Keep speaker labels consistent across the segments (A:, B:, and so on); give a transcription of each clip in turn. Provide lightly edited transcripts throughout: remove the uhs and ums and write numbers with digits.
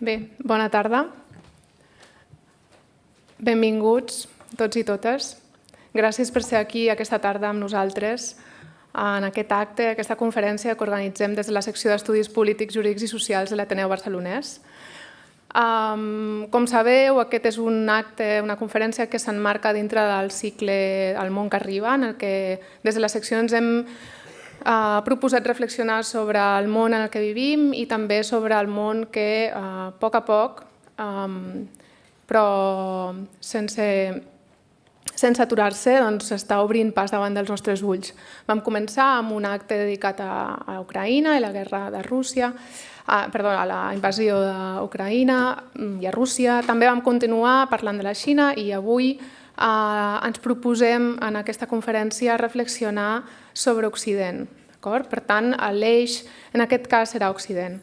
A: Bé, bona tarda. Benvinguts tots i totes. Gràcies per ser aquí aquesta tarda amb nosaltres en aquest acte, aquesta conferència que organitzem des de la secció d'Estudis Polítics, Jurídics i Socials de l'Ateneu Barcelonès. Com sabeu, aquest és un acte, una conferència que s'emmarca dintre del cicle El món que arriba, en el que des de la secció ens hem proposat reflexionar sobre el món en el que vivim i també sobre el món que a poc, però sense aturar-se, s'està obrint pas davant dels nostres ulls. Vam començar amb un acte dedicat a Ucraïna i la guerra de Rússia, a la invasió d'Ucraïna i a Rússia. També vam continuar parlant de la Xina i avui ens proposem en aquesta conferència reflexionar sobre Occident. Per tant, l'eix en aquest cas serà Occident.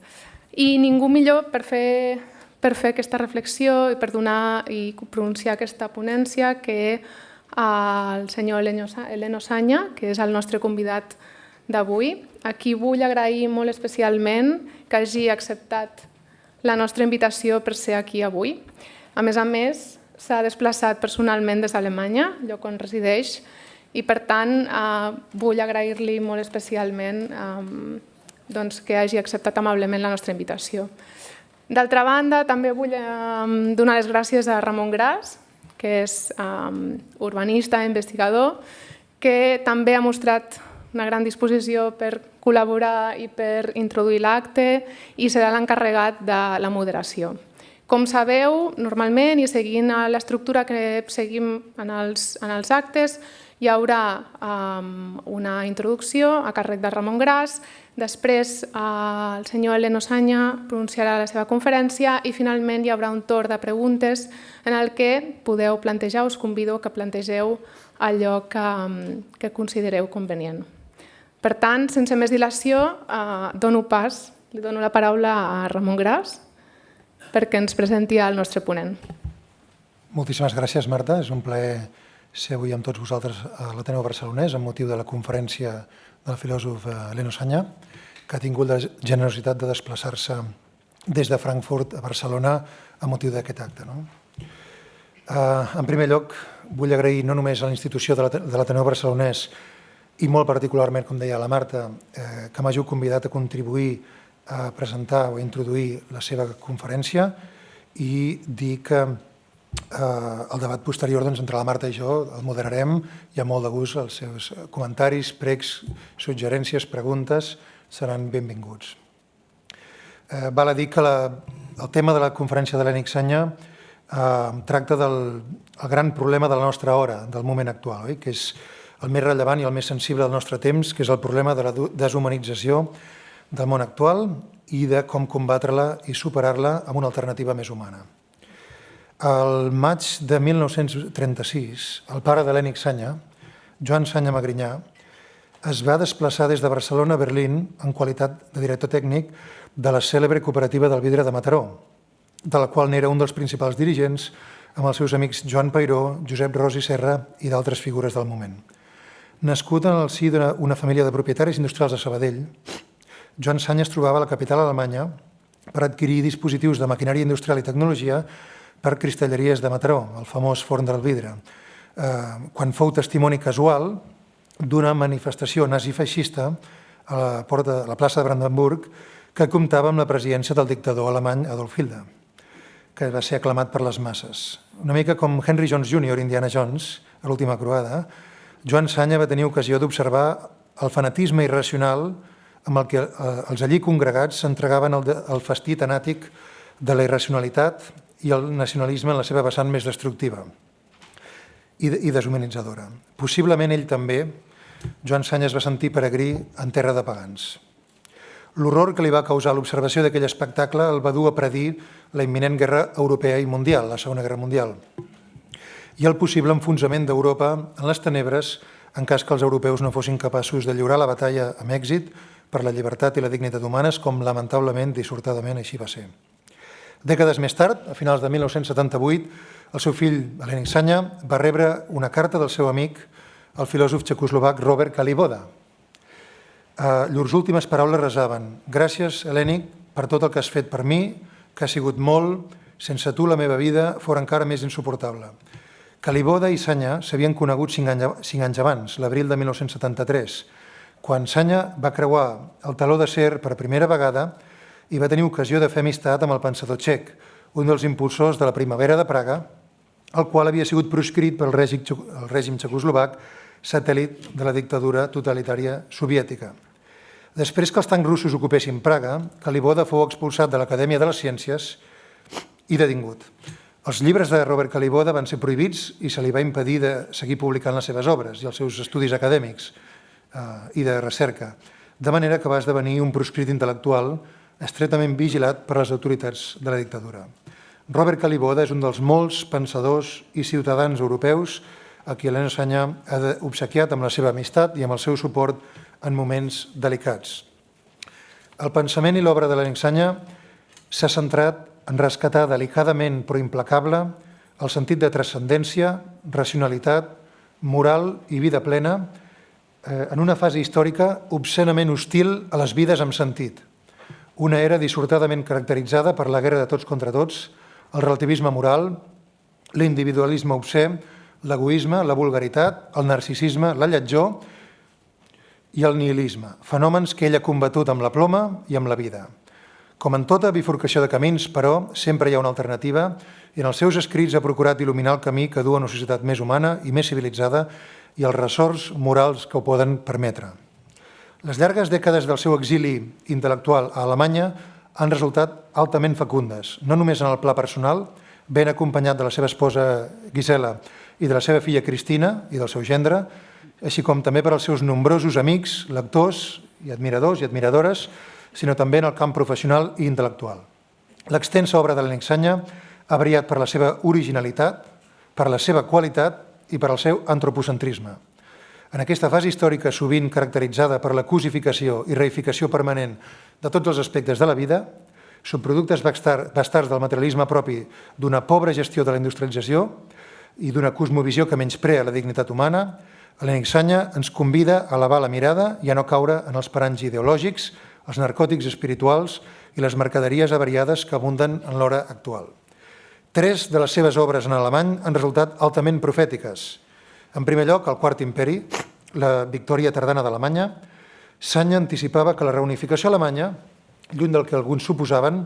A: I ningú millor per fer aquesta reflexió i per donar i pronunciar aquesta ponència que el senyor Eleno Sanya, que és el nostre convidat d'avui, a qui vull agrair molt especialment que hagi acceptat la nostra invitació per ser aquí avui. A més, s'ha desplaçat personalment des d'Alemanya, lloc on resideix, i per tant vull agrair-li molt especialment que hagi acceptat amablement la nostra invitació. D'altra banda, també vull donar les gràcies a Ramon Gras, que és urbanista i investigador, que també ha mostrat una gran disposició per col·laborar i per introduir l'acte i serà l'encarregat de la moderació. Com sabeu, normalment, i seguint l'estructura que seguim en els actes, hi haurà una introducció a càrrec de Ramon Gras, després el senyor Eleno Sanya pronunciarà la seva conferència i finalment hi haurà un torn de preguntes en el que podeu plantejar, us convido que plantegeu allò que considereu convenient. Per tant, sense més dilació, li dono la paraula a Ramon Gras perquè ens presenti el nostre ponent.
B: Moltíssimes gràcies, Marta. És un plaer ser avui amb tots vosaltres a l'Ateneu Barcelonès amb motiu de la conferència del filòsof Eleno Sanya, que ha tingut la generositat de desplaçar-se des de Frankfurt a Barcelona a motiu d'aquest acte. En primer lloc, vull agrair no només a la institució de l'Ateneu Barcelonès i molt particularment, com deia la Marta, que m'hagi convidat a contribuir a presentar o a introduir la seva conferència i dir que el debat posterior entre la Marta i jo el moderarem i amb molt de gust els seus comentaris, pregs, suggerències, preguntes seran benvinguts. Val a dir que el tema de la conferència de l'Eleno Sanya tracta del gran problema de la nostra hora, del moment actual, que és el més rellevant i el més sensible del nostre temps, que és el problema de la deshumanització del món actual i de com combatre-la i superar-la amb una alternativa més humana. El maig de 1936, el pare de l'Eleno Sanya, Joan Sanya Magrinyà, es va desplaçar des de Barcelona a Berlín en qualitat de director tècnic de la cèlebre cooperativa del vidre de Mataró, de la qual n'era un dels principals dirigents amb els seus amics Joan Peiró, Josep Ros i Serra i d'altres figures del moment. Nascut en el si d'una família de propietaris industrials de Sabadell, Joan Sanya es trobava a la capital alemanya per adquirir dispositius de maquinària industrial i tecnologia per Cristalleries de Mataró, el famós forn del vidre, quan fou testimoni casual d'una manifestació nazifeixista a la plaça de Brandenburg que comptava amb la presidència del dictador alemany Adolf Hitler, que va ser aclamat per les masses. Una mica com Henry Jones Jr., Indiana Jones, a l'última croada, Joan Sanya va tenir ocasió d'observar el fanatisme irracional amb el que els allí congregats s'entregaven al festí tanàtic de la irracionalitat i el nacionalisme en la seva vessant més destructiva i deshumanitzadora. Possiblement ell també, Joan Sanya, es va sentir peregrí en terra de pagans. L'horror que li va causar l'observació d'aquell espectacle el va dur a predir la imminent guerra europea i mundial, la Segona Guerra Mundial, i el possible enfonsament d'Europa en les tenebres en cas que els europeus no fossin capaços de lliurar la batalla amb èxit per la llibertat i la dignitat humanes, com lamentablement, dissortadament, així va ser. Dècades més tard, a finals de 1978, el seu fill, Eleno Sanya, va rebre una carta del seu amic, el filòsof txecoslovac Robert Kaliboda. Llurs últimes paraules resaven: gràcies, Eleni, per tot el que has fet per mi que ha sigut molt, sense tu la meva vida fora encara més insuportable. Kaliboda i Sanya s'havien conegut 5 anys abans, l'abril de 1973, quan Sanya va creuar el teló d'acer per primera vegada i va tenir ocasió de fer amistat amb el pensador txec, un dels impulsors de la Primavera de Praga, el qual havia sigut proscrit pel règim txecoslovac, satèl·lit de la dictadura totalitària soviètica. Després que els tancs russos ocupessin Praga, Kaliboda fou expulsat de l'Acadèmia de les Ciències i detingut. Els llibres de Robert Kaliboda van ser prohibits i se li va impedir de seguir publicant les seves obres i els seus estudis acadèmics i de recerca, de manera que va esdevenir un proscrit intel·lectual estretament vigilat per les autoritats de la dictadura. Robert Kaliboda és un dels molts pensadors i ciutadans europeus a qui Helena Sanya ha obsequiat amb la seva amistat i amb el seu suport en moments delicats. El pensament i l'obra de Helena Sanya s'ha centrat en rescatar delicadament però implacable el sentit de transcendència, racionalitat, moral i vida plena en una fase històrica obscenament hostil a les vides amb sentit. Una era dissortadament caracteritzada per la guerra de tots contra tots, el relativisme moral, l'individualisme obscè, l'egoisme, la vulgaritat, el narcisisme, la lletjor i el nihilisme, fenòmens que ell ha combatut amb la ploma i amb la vida. Com en tota bifurcació de camins, però, sempre hi ha una alternativa i en els seus escrits ha procurat il·luminar el camí que du a una societat més humana i més civilitzada i els ressorts morals que ho poden permetre. Les llargues dècades del seu exili intel·lectual a Alemanya han resultat altament fecundes, no només en el pla personal, ben acompanyat de la seva esposa Gisela i de la seva filla Cristina i del seu gendre, així com també per als seus nombrosos amics, lectors i admiradors i admiradores, sinó també en el camp professional i intel·lectual. L'extensa obra de Helena Sanya ha brillat per la seva originalitat, per la seva qualitat i per al seu antropocentrisme. En aquesta fase històrica sovint caracteritzada per la cosificació i reificació permanent de tots els aspectes de la vida, subproductes bastards del materialisme propi d'una pobra gestió de la industrialització i d'una cosmovisió que menysprea la dignitat humana, Helena Sanya ens convida a elevar la mirada i a no caure en els paranys ideològics, els narcòtics espirituals i les mercaderies avariades que abunden en l'hora actual. 3 de les seves obres en alemany han resultat altament profètiques. En primer lloc, el Quart Imperi, la victòria tardana d'Alemanya. Sanya anticipava que la reunificació alemanya, lluny del que alguns suposaven,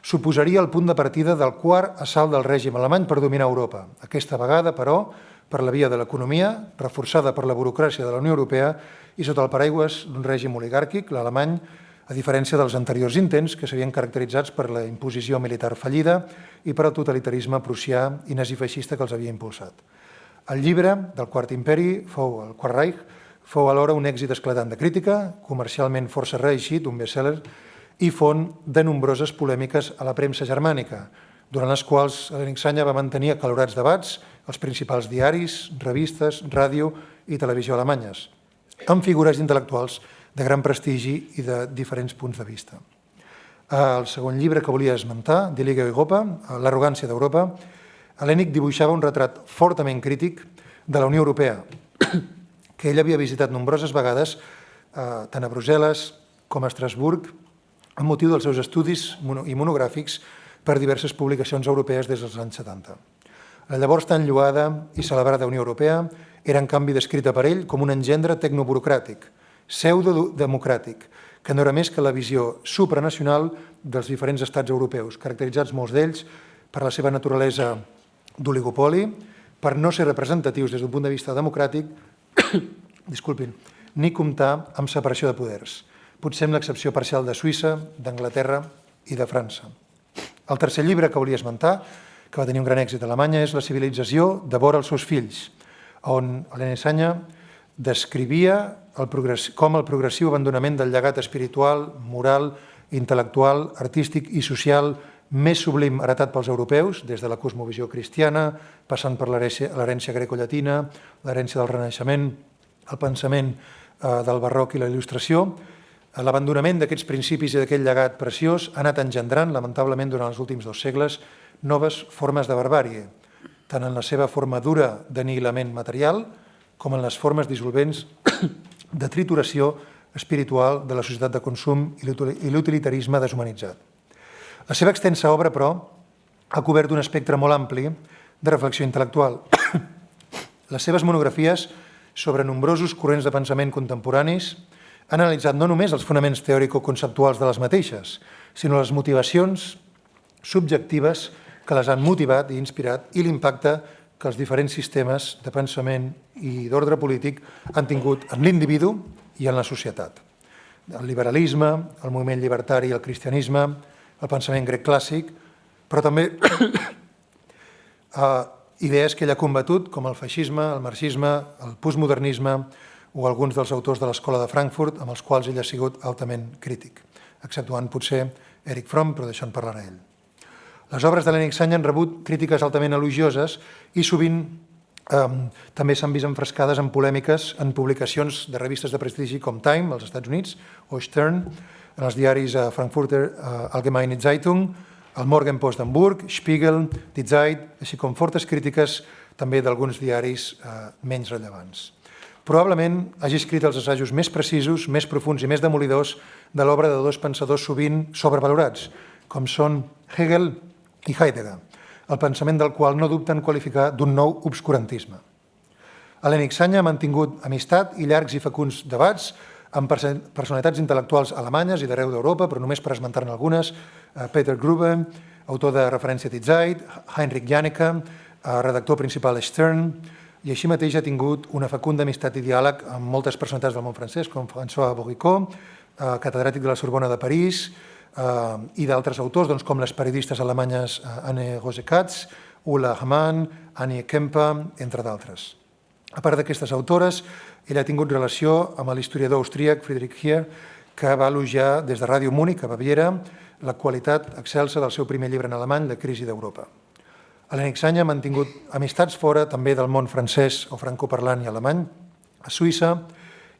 B: suposaria el punt de partida del quart assalt del règim alemany per dominar Europa. Aquesta vegada, però, per la via de l'economia, reforçada per la burocràcia de la Unió Europea i sota el paraigües d'un règim oligàrquic, l'alemany, a diferència dels anteriors intents que s'havien caracteritzats per la imposició militar fallida i per el totalitarisme prussià i nazifeixista que els havia impulsat. El llibre del Quart Imperi, el Quart Reich, fou alhora un èxit esclatant de crítica, comercialment força reeixit, un best-seller, i font de nombroses polèmiques a la premsa germànica, durant les quals Helena Sanya va mantenir acalorats debats als principals diaris, revistes, ràdio i televisió alemanyes, amb figures intel·lectuals de gran prestigi i de diferents punts de vista. El segon llibre que volia esmentar, Die Liga Europa, l'arrogància d'Europa, Helena dibuixava un retrat fortament crític de la Unió Europea, que ell havia visitat nombroses vegades, tant a Brussel·les com a Estrasburg, amb motiu dels seus estudis i monogràfics per diverses publicacions europees des dels anys 70. La llavors tan lloada i celebrada Unió Europea era en canvi descrita per ell com un engendre tecnoburocràtic, pseudodemocràtic, que no era més que la visió supranacional dels diferents estats europeus, caracteritzats molts d'ells per la seva naturalesa d'oligopoli, per no ser representatius des d'un punt de vista democràtic, ni comptar amb separació de poders, potser amb l'excepció parcial de Suïssa, d'Anglaterra i de França. El tercer llibre que volia esmentar, que va tenir un gran èxit a Alemanya, és La civilització devora els seus fills, on Helena Sanya descrivia com el progressiu abandonament del llegat espiritual, moral, intel·lectual, artístic i social més sublim heretat pels europeus, des de la cosmovisió cristiana, passant per l'herència grecollatina, l'herència del Renaixement, el pensament del barroc i la il·lustració. L'abandonament d'aquests principis i d'aquest llegat preciós ha anat engendrant, lamentablement, durant els últims 2 segles, noves formes de barbàrie, tant en la seva forma dura d'anihilament material com en les formes dissolvents de trituració espiritual de la societat de consum i l'utilitarisme deshumanitzat. La seva extensa obra, però, ha cobert un espectre molt ampli de reflexió intel·lectual. Les seves monografies sobre nombrosos corrents de pensament contemporanis han analitzat no només els fonaments teòrico-conceptuals de les mateixes, sinó les motivacions subjectives que les han motivat i inspirat i l'impacte que els diferents sistemes de pensament i d'ordre polític han tingut en l'individu i en la societat. El liberalisme, el moviment llibertari i el cristianisme, el pensament grec clàssic, però també idees que ell ha combatut com el feixisme, el marxisme, el postmodernisme o alguns dels autors de l'Escola de Frankfurt amb els quals ell ha sigut altament crític, exceptuant potser Erich Fromm, però d'això en parlarà ell. Les obres de l'Henning Sanya han rebut crítiques altament elogioses i sovint també s'han vist enfrescades en polèmiques en publicacions de revistes de prestigi com Time, als Estats Units, o Stern, en els diaris Frankfurter Allgemeine Zeitung, el Morgenpost d'Hamburg, Spiegel, Die Zeit, així com fortes crítiques també d'alguns diaris menys rellevants. Probablement hagi escrit els assajos més precisos, més profuns i més demolidors de l'obra de dos pensadors sovint sobrevalorats, com són Hegel i Heidegger, el pensament del qual no dubten qualificar d'un nou obscurantisme. L'Henning Sanya ha mantingut amistat i llargs i fecunds debats amb personalitats intel·lectuals alemanyes i d'arreu d'Europa, però només per esmentar-ne algunes, Peter Gruber, autor de referència a Die Zeit, Heinrich Janneke, redactor principal de Stern, i així mateix ha tingut una fecunda amistat i diàleg amb moltes personalitats del món francès, com François Bourricot, catedràtic de la Sorbona de París, i d'altres autors, com les periodistes alemanyes Anne Rosekatz, Ulla Hamann, Annie Kempe, entre d'altres. A part d'aquestes autores, ell ha tingut relació amb l'historiador austríac Friedrich Heer, que va elogiar des de Ràdio Múnich, a Baviera, la qualitat excelsa del seu primer llibre en alemany, La crisi d'Europa. L'Henning Sanya ha mantingut amistats fora també del món francès o francoparlant i alemany, a Suïssa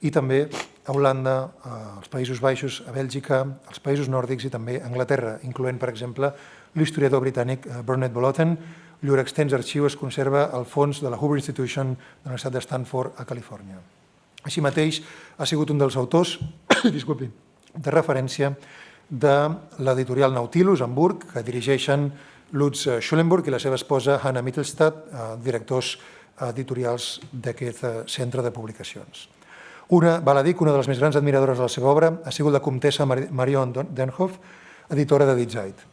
B: i també a Holanda, als Països Baixos, a Bèlgica, als Països Nòrdics i també a Anglaterra, incloent, per exemple, l'historiador britànic Burnett Boloten. Llur extens arxiu es conserva al fons de la Hoover Institution de la Universitat de Stanford, a Califòrnia. Així mateix, ha sigut un dels autors de referència de l'editorial Nautilus, a Hamburg, que dirigeixen Lutz Schulenburg i la seva esposa Hanna Mittelstadt, directors editorials d'aquest centre de publicacions. Val a dir que una de les més grans admiradores de la seva obra ha sigut la comtessa Marion Denhoff, editora de Die Zeit.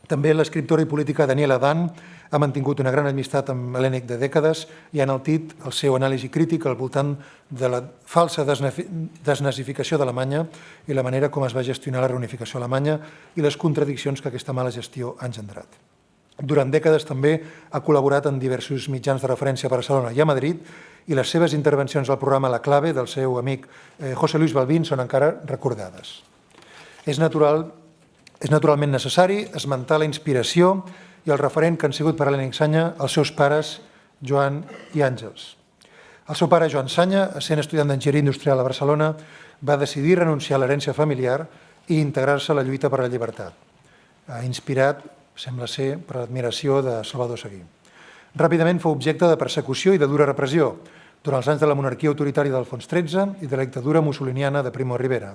B: També l'escriptora i política Daniela Dan ha mantingut una gran amistat amb l'Henning de dècades i ha enaltit el seu anàlisi crític al voltant de la falsa desnazificació d'Alemanya i la manera com es va gestionar la reunificació alemanya i les contradiccions que aquesta mala gestió ha engendrat. Durant dècades també ha col·laborat en diversos mitjans de referència a Barcelona i a Madrid i les seves intervencions al programa La Clave del seu amic José Luis Balbín són encara recordades. És naturalment necessari esmentar la inspiració i el referent que han sigut per a l'Henning Sanya els seus pares, Joan i Àngels. El seu pare, Joan Sanya, sent estudiant d'enginyeria industrial a Barcelona, va decidir renunciar a l'herència familiar i integrar-se a la lluita per la llibertat, inspirat, sembla ser, per l'admiració de Salvador Seguí. Ràpidament fou objecte de persecució i de dura repressió durant els anys de la monarquia autoritària d'Alfons XIII i de la dictadura mussoliniana de Primo de Rivera.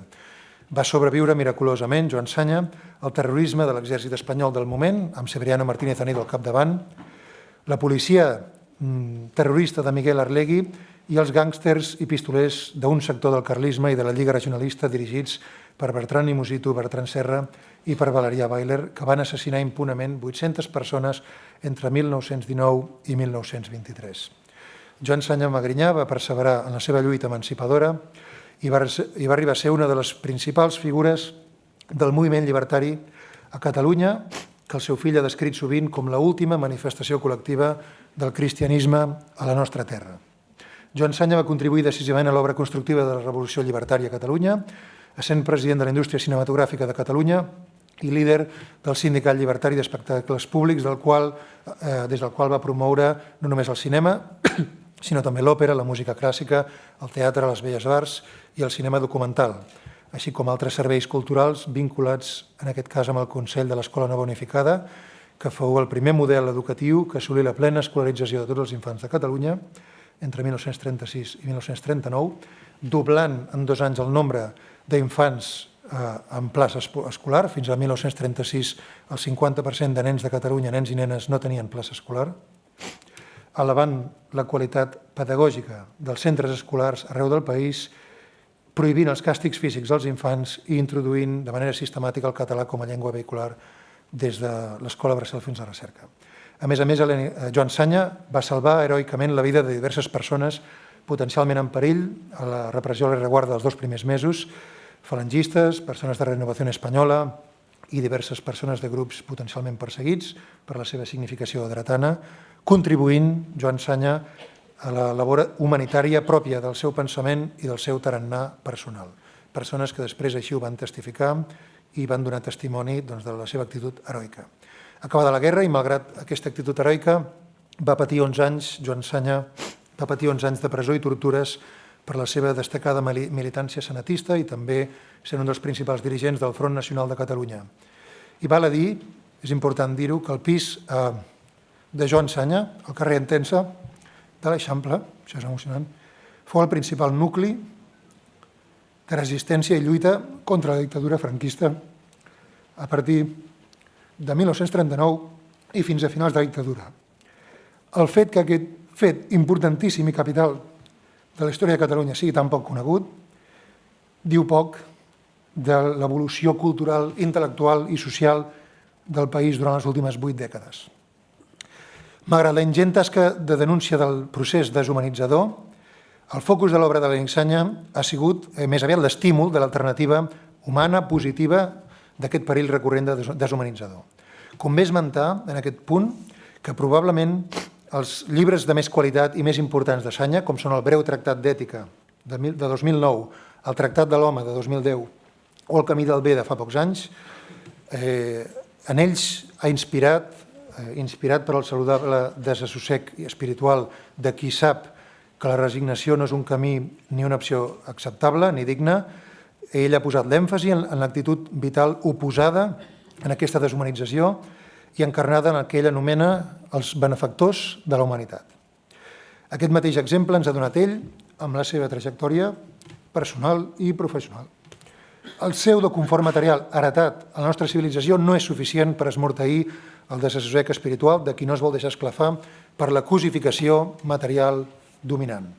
B: Va sobreviure miraculosament, Joan Sanya, al terrorisme de l'exèrcit espanyol del moment, amb Severiano Martínez Anido al capdavant, la policia terrorista de Miguel Arlegui i els gàngsters i pistolers d'un sector del carlisme i de la Lliga Regionalista dirigits per Bertran Imosito, Bertran Serra i per Valerià Weiler, que van assassinar impunament 800 persones entre 1919 i 1923. Joan Sanya Magrinyà va perseverar en la seva lluita emancipadora i va arribar a ser una de les principals figures del moviment llibertari a Catalunya, que el seu fill ha descrit sovint com l'última manifestació col·lectiva del cristianisme a la nostra terra. Joan Sanya va contribuir decisivament a l'obra constructiva de la Revolució Llibertària a Catalunya, essent president de la indústria cinematogràfica de Catalunya i líder del Sindicat Llibertari d'Espectacles Públics, des del qual va promoure no només el cinema, sinó també l'òpera, la música clàssica, el teatre, les belles arts i el cinema documental, així com altres serveis culturals vinculats, en aquest cas, amb el Consell de l'Escola Nova Unificada, que fou el primer model educatiu que assolí la plena escolarització de tots els infants de Catalunya entre 1936 i 1939, doblant en 2 anys el nombre d'infants en plaça escolar. Fins al 1936 el 50% de nens de Catalunya, nens i nenes, no tenien plaça escolar, elevant la qualitat pedagògica dels centres escolars arreu del país, prohibint els càstigs físics als infants i introduint de manera sistemàtica el català com a llengua vehicular des de l'Escola Bressol fins a la recerca. A més, Joan Sanya va salvar heroicament la vida de diverses persones potencialment en perill a la repressió i la reguarda dels 2 primers mesos, falangistes, persones de Renovació Espanyola i diverses persones de grups potencialment perseguits per la seva significació dretana, contribuint, Joan Sanya, a la labor humanitària pròpia del seu pensament i del seu tarannà personal. Persones que després així ho van testificar i van donar testimoni de la seva actitud heroica. Acabada la guerra i malgrat aquesta actitud heroica, va patir 11 anys, Joan Sanya, va patir 11 anys de presó i tortures per la seva destacada militància senatista i també sent un dels principals dirigents del Front Nacional de Catalunya. I val a dir, és important dir-ho, que el pis de Joan Sanya, al carrer Entença de l'Eixample, això és emocionant, fou el principal nucli de resistència i lluita contra la dictadura franquista a partir de 1939 i fins a finals de la dictadura. El fet que aquest fet importantíssim i capital de la història de Catalunya sigui tan poc conegut diu poc de l'evolució cultural, intel·lectual i social del país durant les últimes 8 dècades. Malgrat la ingent tasca de denúncia del procés deshumanitzador, el focus de l'obra de l'Enric Sanya ha sigut més aviat l'estímul de l'alternativa humana, positiva, d'aquest perill recurrent deshumanitzador. Convé esmentar, en aquest punt, que probablement els llibres de més qualitat i més importants de Sanya, com són el Breu Tractat d'Ètica de 2009, el Tractat de l'Home de 2010 o el Camí del Bé de fa pocs anys, en ells ha inspirat per al saludable desassossec espiritual de qui sap que la resignació no és un camí ni una opció acceptable ni digna. Ell ha posat l'èmfasi en l'actitud vital oposada en aquesta deshumanització i encarnada en el que ell anomena els benefactors de la humanitat. Aquest mateix exemple ens ha donat ell amb la seva trajectòria personal i professional. El pseudoconfort material heretat a la nostra civilització no és suficient per esmorteir el desassossec espiritual de qui no es vol deixar esclafar per la cosificació material dominant.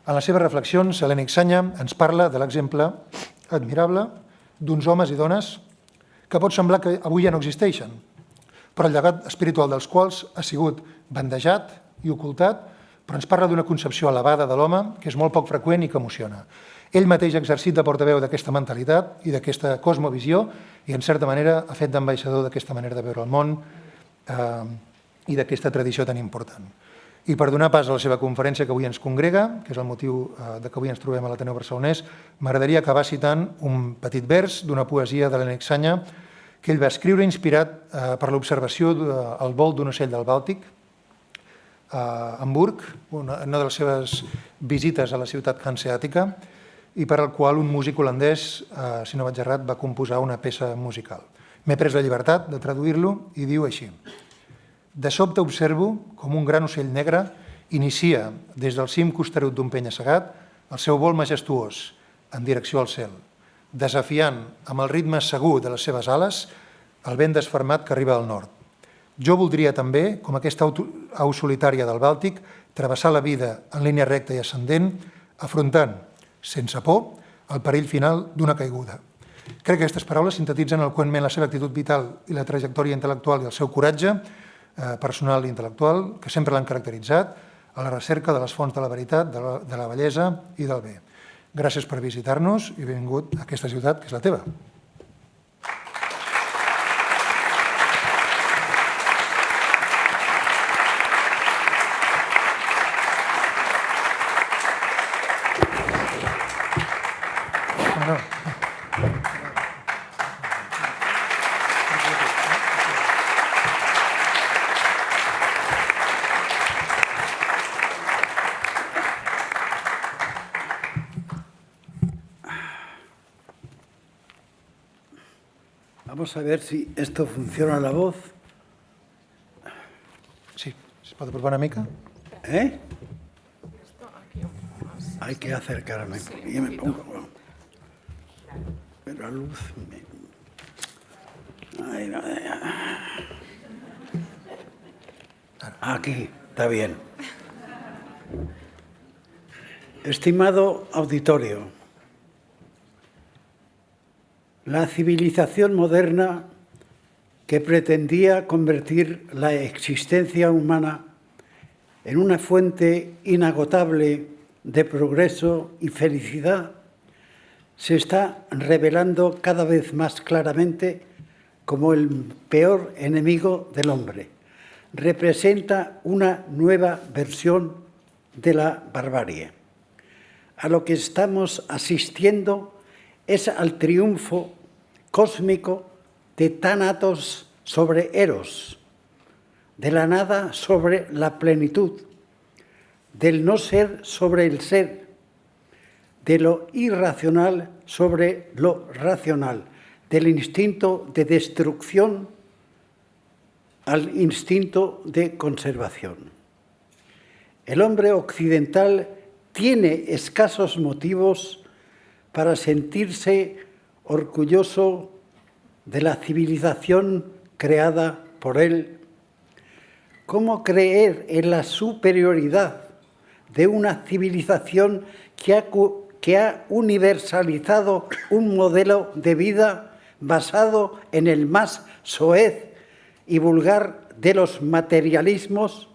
B: En les seves reflexions, L'Enric Sanya ens parla de l'exemple admirable d'uns homes i dones que pot semblar que avui ja no existeixen, però el llegat espiritual dels quals ha sigut bandejat i ocultat, però ens parla d'una concepció elevada de l'home que és molt poc freqüent i que emociona. Ell mateix ha exercit de portaveu d'aquesta mentalitat i d'aquesta cosmovisió i, en certa manera, ha fet d'ambaixador d'aquesta manera de veure el món i d'aquesta tradició tan important. I per donar pas a la seva conferència que avui ens congrega, que és el motiu de que avui ens trobem a l'Ateneu Barcelonès, m'agradaria acabar citant un petit vers d'una poesia de l'Enric Sanya que ell va escriure inspirat per l'observació del vol d'un ocell del Bàltic a Hamburg, una de les seves visites a la ciutat hanseàtica, i per al qual un músic holandès, si no vaig errat, va composar una peça musical. M'he pres la llibertat de traduir-lo i diu així: de sobte observo com un gran ocell negre inicia des del cim costerut d'un penya-segat el seu vol majestuós en direcció al cel, desafiant amb el ritme segur de les seves ales el vent desfermat que arriba al nord. Jo voldria també, com aquesta au solitària del Bàltic, travessar la vida en línia recta i ascendent, afrontant, sense por, el perill final d'una caiguda. Crec que aquestes paraules sintetitzen eloqüentment la seva actitud vital i la trajectòria intel·lectual i el seu coratge personal i intel·lectual, que sempre l'han caracteritzat, a la recerca de les fonts de la veritat, de la bellesa i del bé. Gràcies per visitar-nos i benvingut a aquesta ciutat que és la teva.
C: Vamos a ver si esto funciona la voz.
B: Sí, ¿se puede probar una mica?
C: ¿Eh? Hay que acercarme. Y me pongo. Pero la luz. Ay, no, aquí, está bien. Estimado auditorio, la civilización moderna que pretendía convertir la existencia humana en una fuente inagotable de progreso y felicidad, se está revelando cada vez más claramente como el peor enemigo del hombre. Representa una nueva versión de la barbarie. A lo que estamos asistiendo es al triunfo cósmico de Tánatos sobre Eros, de la nada sobre la plenitud, del no ser sobre el ser, de lo irracional sobre lo racional, del instinto de destrucción al instinto de conservación. El hombre occidental tiene escasos motivos para sentirse orgulloso de la civilización creada por él. ¿Cómo creer en la superioridad de una civilización que ha universalizado un modelo de vida basado en el más soez y vulgar de los materialismos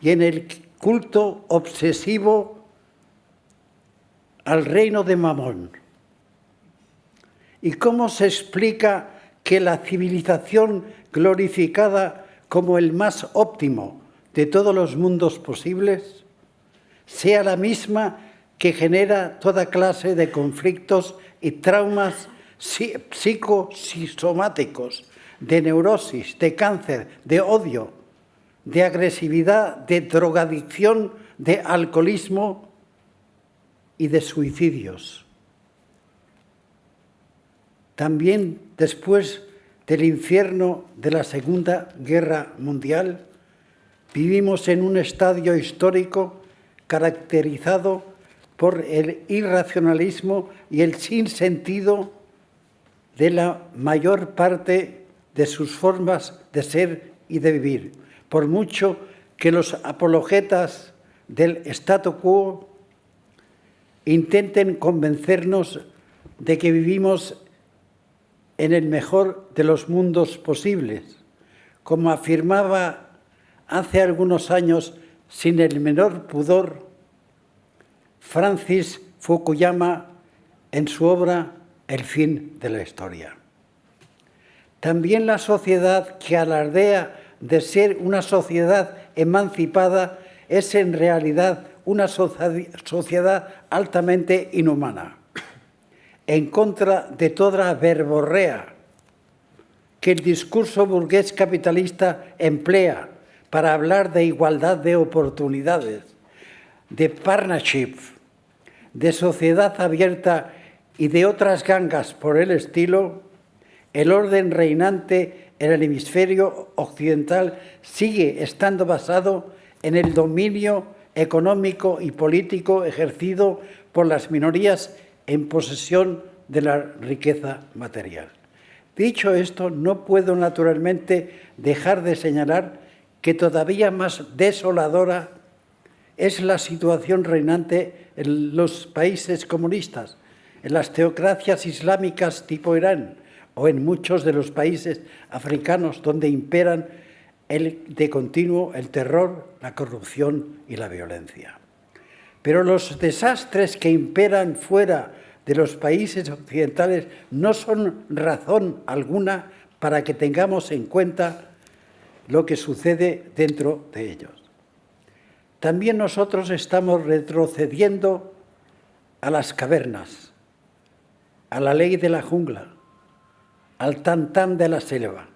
C: y en el culto obsesivo al reino de Mamón? ¿Y cómo se explica que la civilización glorificada como el más óptimo de todos los mundos posibles sea la misma que genera toda clase de conflictos y traumas psicosomáticos, de neurosis, de cáncer, de odio, de agresividad, de drogadicción, de alcoholismo y de suicidios? También después del infierno de la Segunda Guerra Mundial, vivimos en un estadio histórico caracterizado por el irracionalismo y el sinsentido de la mayor parte de sus formas de ser y de vivir, por mucho que los apologetas del statu quo intenten convencernos de que vivimos en el mejor de los mundos posibles, como afirmaba hace algunos años sin el menor pudor Francis Fukuyama en su obra El fin de la historia. También la sociedad que alardea de ser una sociedad emancipada es en realidad una sociedad altamente inhumana, en contra de toda verborrea que el discurso burgués capitalista emplea para hablar de igualdad de oportunidades, de partnership, de sociedad abierta y de otras gangas por el estilo. El orden reinante en el hemisferio occidental sigue estando basado en el dominio económico y político ejercido por las minorías en posesión de la riqueza material. Dicho esto, no puedo naturalmente dejar de señalar que todavía más desoladora es la situación reinante en los países comunistas, en las teocracias islámicas tipo Irán o en muchos de los países africanos donde imperan de continuo el terror, la corrupción y la violencia. Pero los desastres que imperan fuera de los países occidentales no son razón alguna para que tengamos en cuenta lo que sucede dentro de ellos. También nosotros estamos retrocediendo a las cavernas, a la ley de la jungla, al tan-tan de la selva.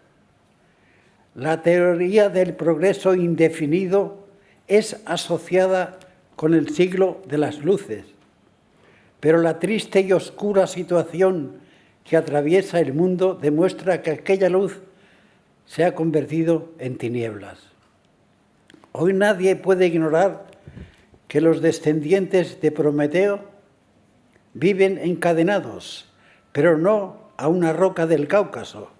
C: La teoría del progreso indefinido es asociada con el siglo de las luces, pero la triste y oscura situación que atraviesa el mundo demuestra que aquella luz se ha convertido en tinieblas. Hoy nadie puede ignorar que los descendientes de Prometeo viven encadenados, pero no a una roca del Cáucaso,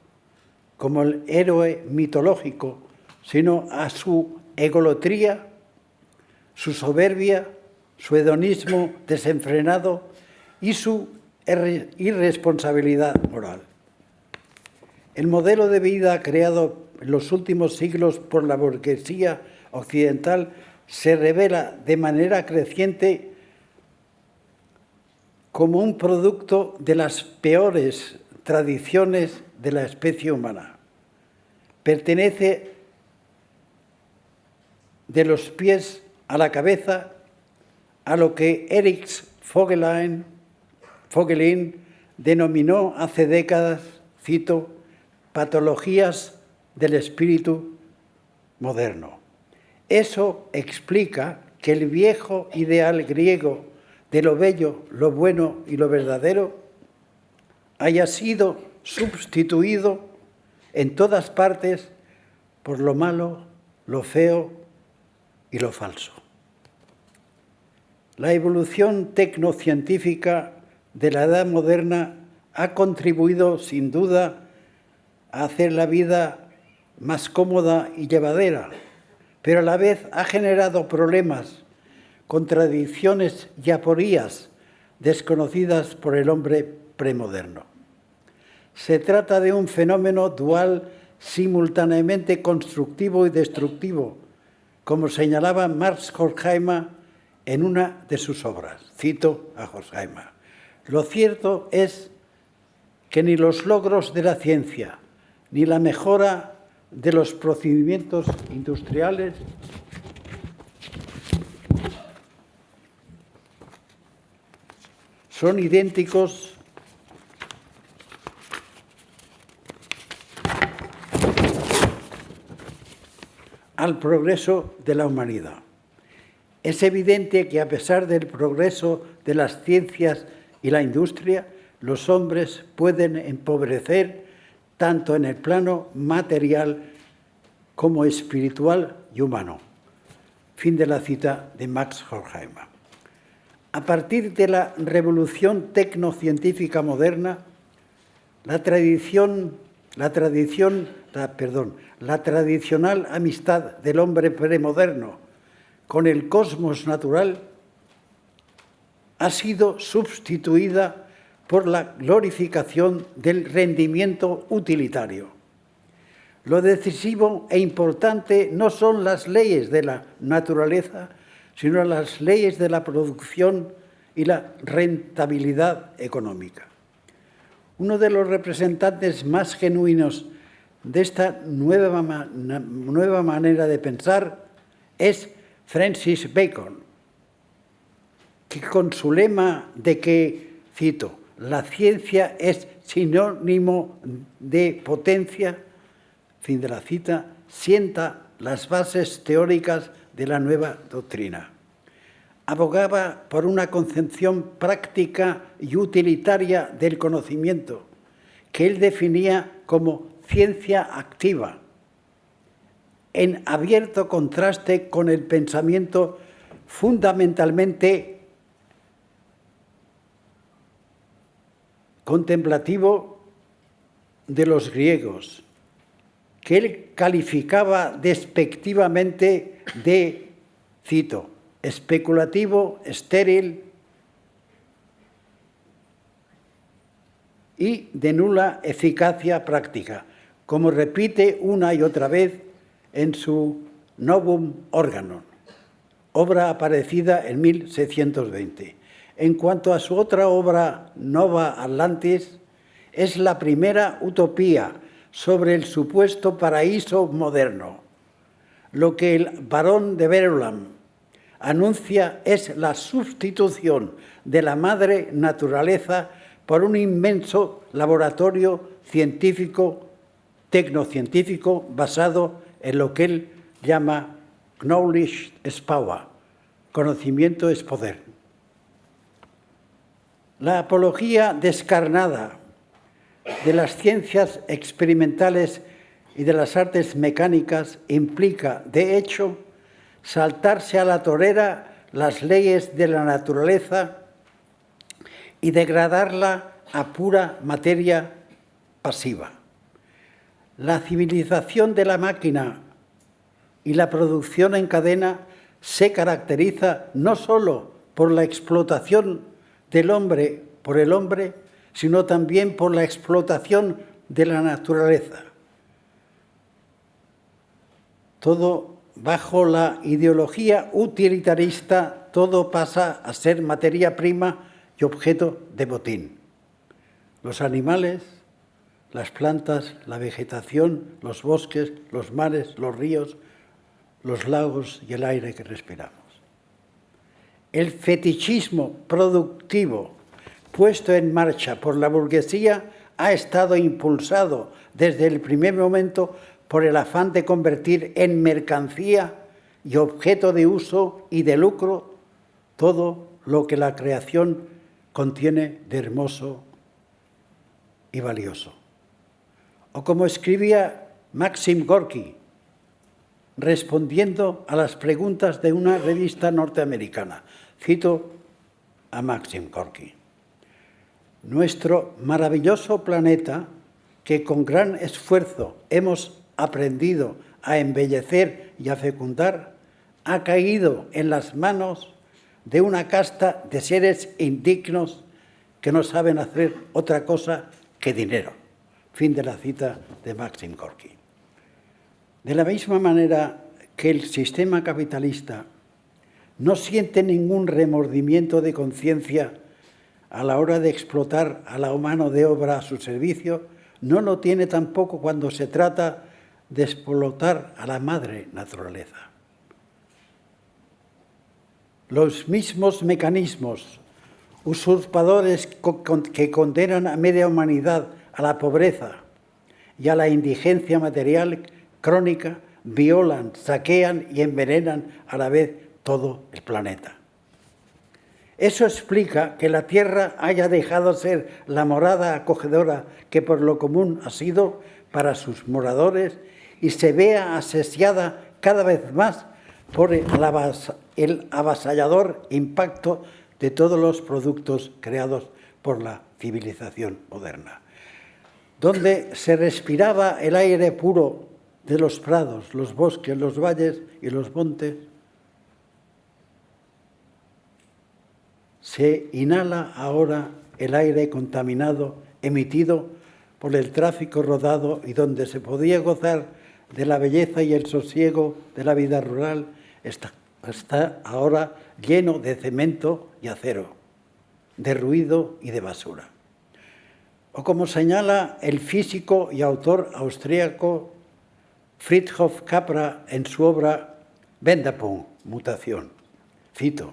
C: como el héroe mitológico, sino a su egolatría, su soberbia, su hedonismo desenfrenado y su irresponsabilidad moral. El modelo de vida creado en los últimos siglos por la burguesía occidental se revela de manera creciente como un producto de las peores tradiciones de la especie humana. Pertenece de los pies a la cabeza a lo que Erich Vogelin denominó hace décadas, cito, patologías del espíritu moderno. Eso explica que el viejo ideal griego de lo bello, lo bueno y lo verdadero haya sido sustituido en todas partes por lo malo, lo feo y lo falso. La evolución tecnocientífica de la edad moderna ha contribuido sin duda a hacer la vida más cómoda y llevadera, pero a la vez ha generado problemas, contradicciones y aporías desconocidas por el hombre premoderno. Se trata de un fenómeno dual simultáneamente constructivo y destructivo, como señalaba Max Horkheimer en una de sus obras. Cito a Horkheimer. Lo cierto es que ni los logros de la ciencia, ni la mejora de los procedimientos industriales son idénticos al progreso de la humanidad. Es evidente que a pesar del progreso de las ciencias y la industria, los hombres pueden empobrecer tanto en el plano material como espiritual y humano. Fin de la cita de Max Horkheimer. A partir de la revolución tecnocientífica moderna, la tradicional amistad del hombre premoderno con el cosmos natural ha sido sustituida por la glorificación del rendimiento utilitario. Lo decisivo e importante no son las leyes de la naturaleza, sino las leyes de la producción y la rentabilidad económica. Uno de los representantes más genuinos de esta nueva manera de pensar es Francis Bacon, que con su lema de que, cito, la ciencia es sinónimo de potencia, fin de la cita, sienta las bases teóricas de la nueva doctrina. Abogaba por una concepción práctica y utilitaria del conocimiento, que él definía como ciencia activa, en abierto contraste con el pensamiento fundamentalmente contemplativo de los griegos, que él calificaba despectivamente de, cito, especulativo, estéril y de nula eficacia práctica, como repite una y otra vez en su Novum Organon, obra aparecida en 1620. En cuanto a su otra obra, Nova Atlantis, es la primera utopía sobre el supuesto paraíso moderno. Lo que el barón de Verulam anuncia es la sustitución de la madre naturaleza por un inmenso laboratorio científico, tecnocientífico, basado en lo que él llama knowledge is power, conocimiento es poder. La apología descarnada de las ciencias experimentales y de las artes mecánicas implica, de hecho, saltarse a la torera las leyes de la naturaleza y degradarla a pura materia pasiva. La civilización de la máquina y la producción en cadena se caracteriza no solo por la explotación del hombre por el hombre, sino también por la explotación de la naturaleza. Todo bajo la ideología utilitarista, todo pasa a ser materia prima y objeto de botín. Los animales, las plantas, la vegetación, los bosques, los mares, los ríos, los lagos y el aire que respiramos. El fetichismo productivo puesto en marcha por la burguesía ha estado impulsado desde el primer momento por el afán de convertir en mercancía y objeto de uso y de lucro todo lo que la creación contiene de hermoso y valioso. O como escribía Maxim Gorky, respondiendo a las preguntas de una revista norteamericana. Cito a Maxim Gorky. Nuestro maravilloso planeta, que con gran esfuerzo hemos aprendido a embellecer y a fecundar, ha caído en las manos de una casta de seres indignos que no saben hacer otra cosa que dinero. Fin de la cita de Maxim Gorky. De la misma manera que el sistema capitalista no siente ningún remordimiento de conciencia a la hora de explotar a la mano de obra a su servicio, no lo tiene tampoco cuando se trata de explotar a la madre naturaleza. Los mismos mecanismos usurpadores que condenan a media humanidad a la pobreza y a la indigencia material crónica violan, saquean y envenenan a la vez todo el planeta. Eso explica que la Tierra haya dejado ser la morada acogedora que por lo común ha sido para sus moradores y se vea asediada cada vez más por el avasallador impacto de todos los productos creados por la civilización moderna. Donde se respiraba el aire puro de los prados, los bosques, los valles y los montes, se inhala ahora el aire contaminado emitido por el tráfico rodado y donde se podía gozar de la belleza y el sosiego de la vida rural está ahora lleno de cemento y acero, de ruido y de basura. O como señala el físico y autor austríaco Fritjof Capra en su obra Wendepunkt, mutación, cito: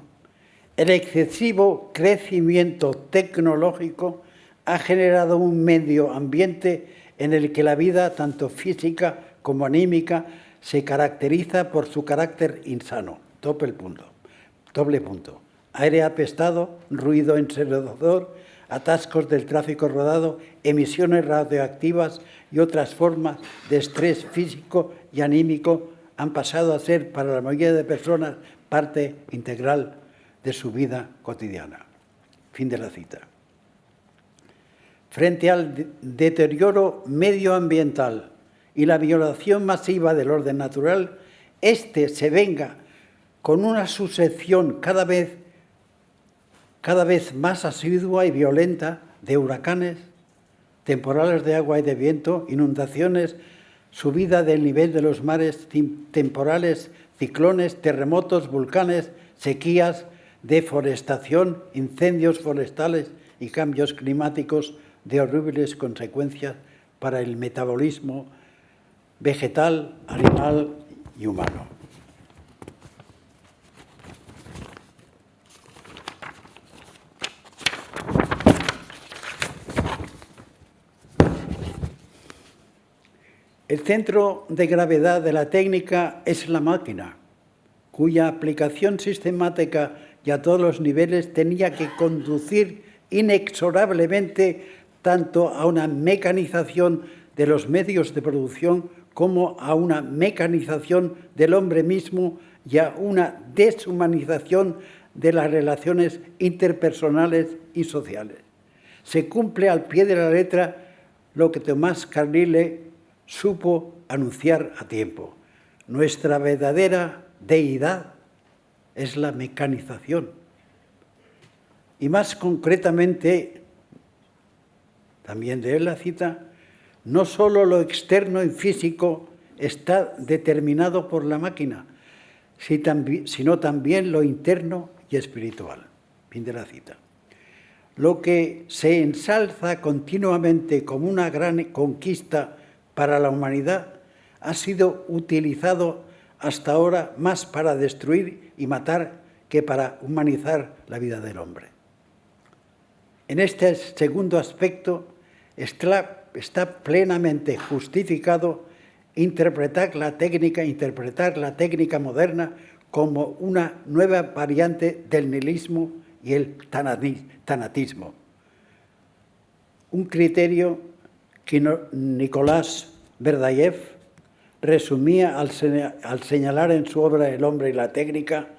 C: el excesivo crecimiento tecnológico ha generado un medio ambiente en el que la vida, tanto física como anímica, se caracteriza por su carácter insano. Doble punto. Aire apestado, ruido ensordecedor, atascos del tráfico rodado, emisiones radioactivas y otras formas de estrés físico y anímico han pasado a ser para la mayoría de personas parte integral de su vida cotidiana. Fin de la cita. Frente al deterioro medioambiental y la violación masiva del orden natural, este se venga con una sucesión cada vez más asidua y violenta de huracanes, temporales de agua y de viento, inundaciones, subida del nivel de los mares, temporales, ciclones, terremotos, volcanes, sequías, deforestación, incendios forestales y cambios climáticos de horribles consecuencias para el metabolismo vegetal, animal y humano. El centro de gravedad de la técnica es la máquina, cuya aplicación sistemática y a todos los niveles tenía que conducir inexorablemente tanto a una mecanización de los medios de producción como a una mecanización del hombre mismo y a una deshumanización de las relaciones interpersonales y sociales. Se cumple al pie de la letra lo que Tomás Carlyle supo anunciar a tiempo. Nuestra verdadera deidad es la mecanización. Y más concretamente, también de él la cita, no solo lo externo y físico está determinado por la máquina, sino también lo interno y espiritual. Fin de la cita. Lo que se ensalza continuamente como una gran conquista para la humanidad ha sido utilizado hasta ahora más para destruir y matar que para humanizar la vida del hombre. En este segundo aspecto está plenamente justificado interpretar la técnica moderna como una nueva variante del nihilismo y el tanatismo. Un criterio que Nicolás Berdyaev resumía al señalar en su obra El hombre y la técnica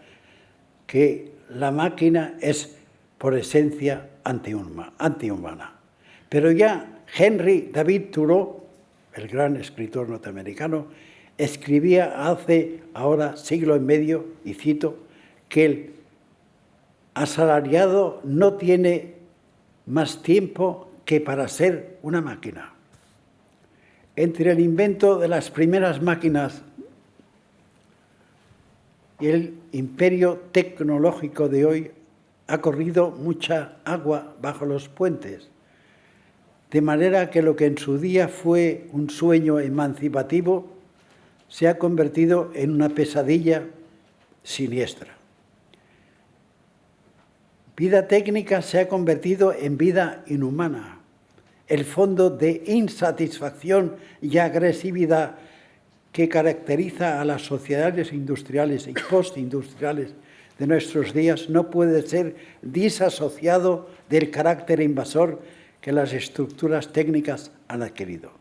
C: que la máquina es por esencia antihumana. Pero ya Henry David Thoreau, el gran escritor norteamericano, escribía hace ahora siglo y medio, y cito, que el asalariado no tiene más tiempo que para ser una máquina. Entre el invento de las primeras máquinas y el imperio tecnológico de hoy ha corrido mucha agua bajo los puentes, de manera que lo que en su día fue un sueño emancipativo se ha convertido en una pesadilla siniestra. Vida técnica se ha convertido en vida inhumana. El fondo de insatisfacción y agresividad que caracteriza a las sociedades industriales y postindustriales de nuestros días no puede ser disasociado del carácter invasor que las estructuras técnicas han adquirido.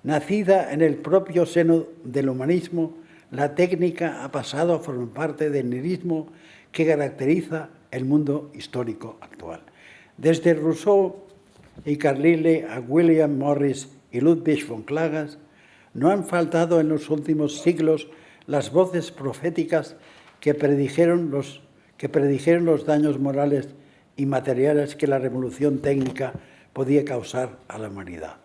C: Nacida en el propio seno del humanismo, la técnica ha pasado a formar parte del nihilismo que caracteriza el mundo histórico actual. Desde Rousseau y Carlyle a William Morris y Ludwig von Klages, no han faltado en los últimos siglos las voces proféticas que predijeron los daños morales y materiales que la revolución técnica podía causar a la humanidad.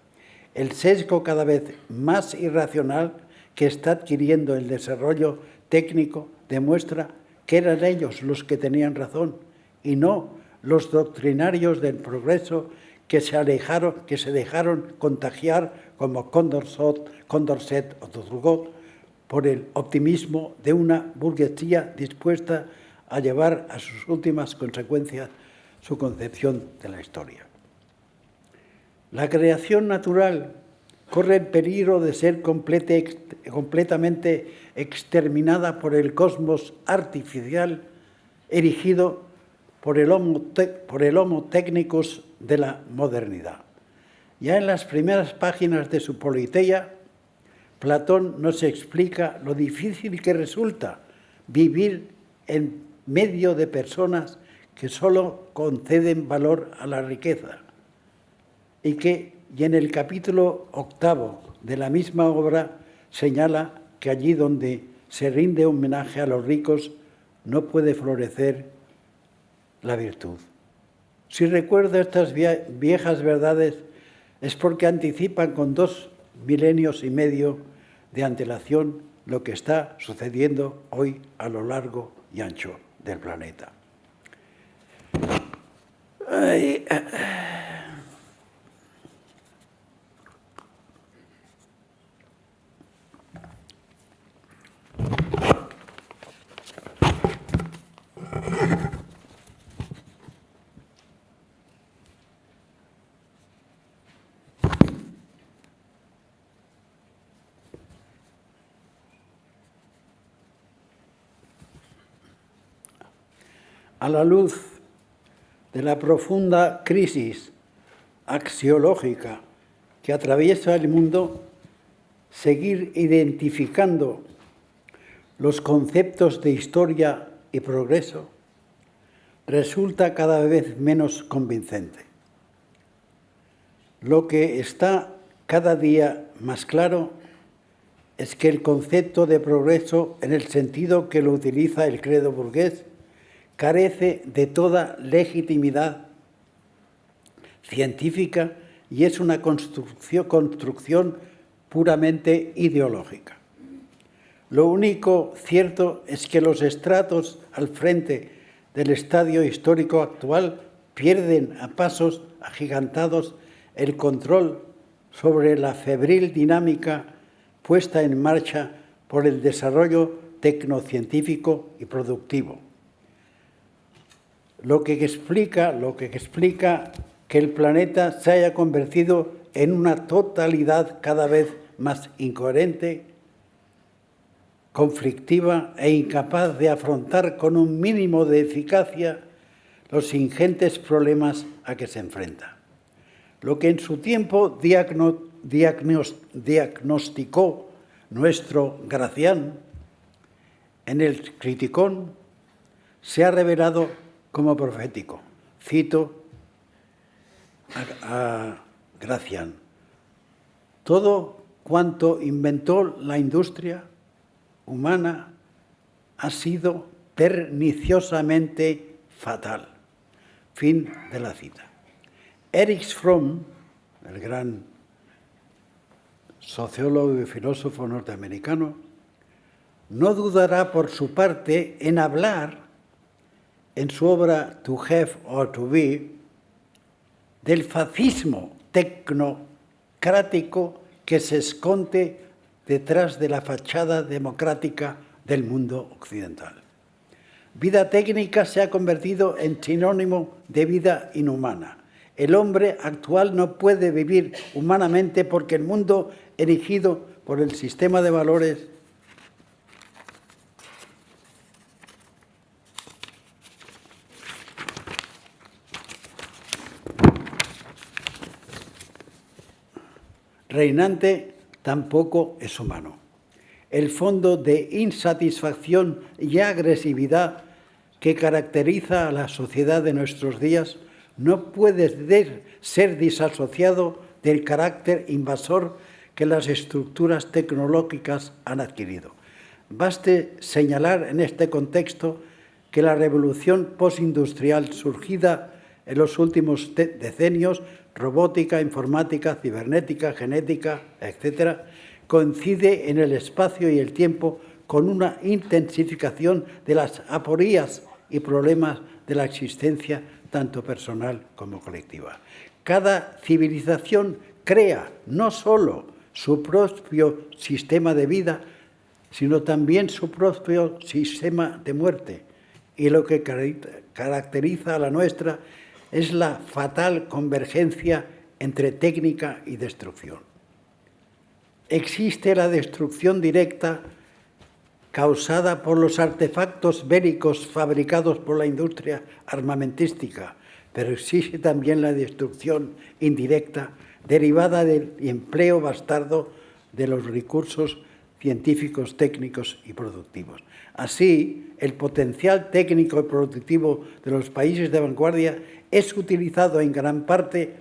C: El sesgo cada vez más irracional que está adquiriendo el desarrollo técnico demuestra que eran ellos los que tenían razón y no los doctrinarios del progreso que se dejaron contagiar como Condorcet o Turgot por el optimismo de una burguesía dispuesta a llevar a sus últimas consecuencias su concepción de la historia. La creación natural corre el peligro de ser completamente exterminada por el cosmos artificial erigido por el Homo Technicus de la modernidad. Ya en las primeras páginas de su Politeia, Platón nos explica lo difícil que resulta vivir en medio de personas que solo conceden valor a la riqueza y en el capítulo 8 de la misma obra señala que allí donde se rinde homenaje a los ricos no puede florecer la virtud. Si recuerdo estas viejas verdades es porque anticipan con 2 milenios y medio de antelación lo que está sucediendo hoy a lo largo y ancho del planeta. A la luz de la profunda crisis axiológica que atraviesa el mundo, seguir identificando los conceptos de historia y progreso resulta cada vez menos convincente. Lo que está cada día más claro es que el concepto de progreso, en el sentido que lo utiliza el credo burgués, carece de toda legitimidad científica y es una construcción puramente ideológica. Lo único cierto es que los estratos al frente del estadio histórico actual pierden a pasos agigantados el control sobre la febril dinámica puesta en marcha por el desarrollo tecnocientífico y productivo. Lo que explica que el planeta se haya convertido en una totalidad cada vez más incoherente, conflictiva e incapaz de afrontar con un mínimo de eficacia los ingentes problemas a que se enfrenta. Lo que en su tiempo diagnosticó nuestro Gracián en el Criticón se ha revelado como profético. Cito a Gracián: todo cuanto inventó la industria humana ha sido perniciosamente fatal. Fin de la cita. Erich Fromm, el gran sociólogo y filósofo norteamericano, no dudará por su parte en hablar en su obra To Have or to Be del fascismo tecnocrático que se esconde detrás de la fachada democrática del mundo occidental. Vida técnica se ha convertido en sinónimo de vida inhumana. El hombre actual no puede vivir humanamente porque el mundo erigido por el sistema de valores reinante tampoco es humano. El fondo de insatisfacción y agresividad que caracteriza a la sociedad de nuestros días no puede ser disasociado del carácter invasor que las estructuras tecnológicas han adquirido. Baste señalar en este contexto que la revolución postindustrial surgida en los últimos decenios, robótica, informática, cibernética, genética, etc., coincide en el espacio y el tiempo con una intensificación de las aporías y problemas de la existencia tanto personal como colectiva. Cada civilización crea no solo su propio sistema de vida, sino también su propio sistema de muerte. Y lo que caracteriza a la nuestra es la fatal convergencia entre técnica y destrucción. Existe la destrucción directa causada por los artefactos bélicos fabricados por la industria armamentística, pero existe también la destrucción indirecta derivada del empleo bastardo de los recursos científicos, técnicos y productivos. Así, el potencial técnico y productivo de los países de vanguardia es utilizado en gran parte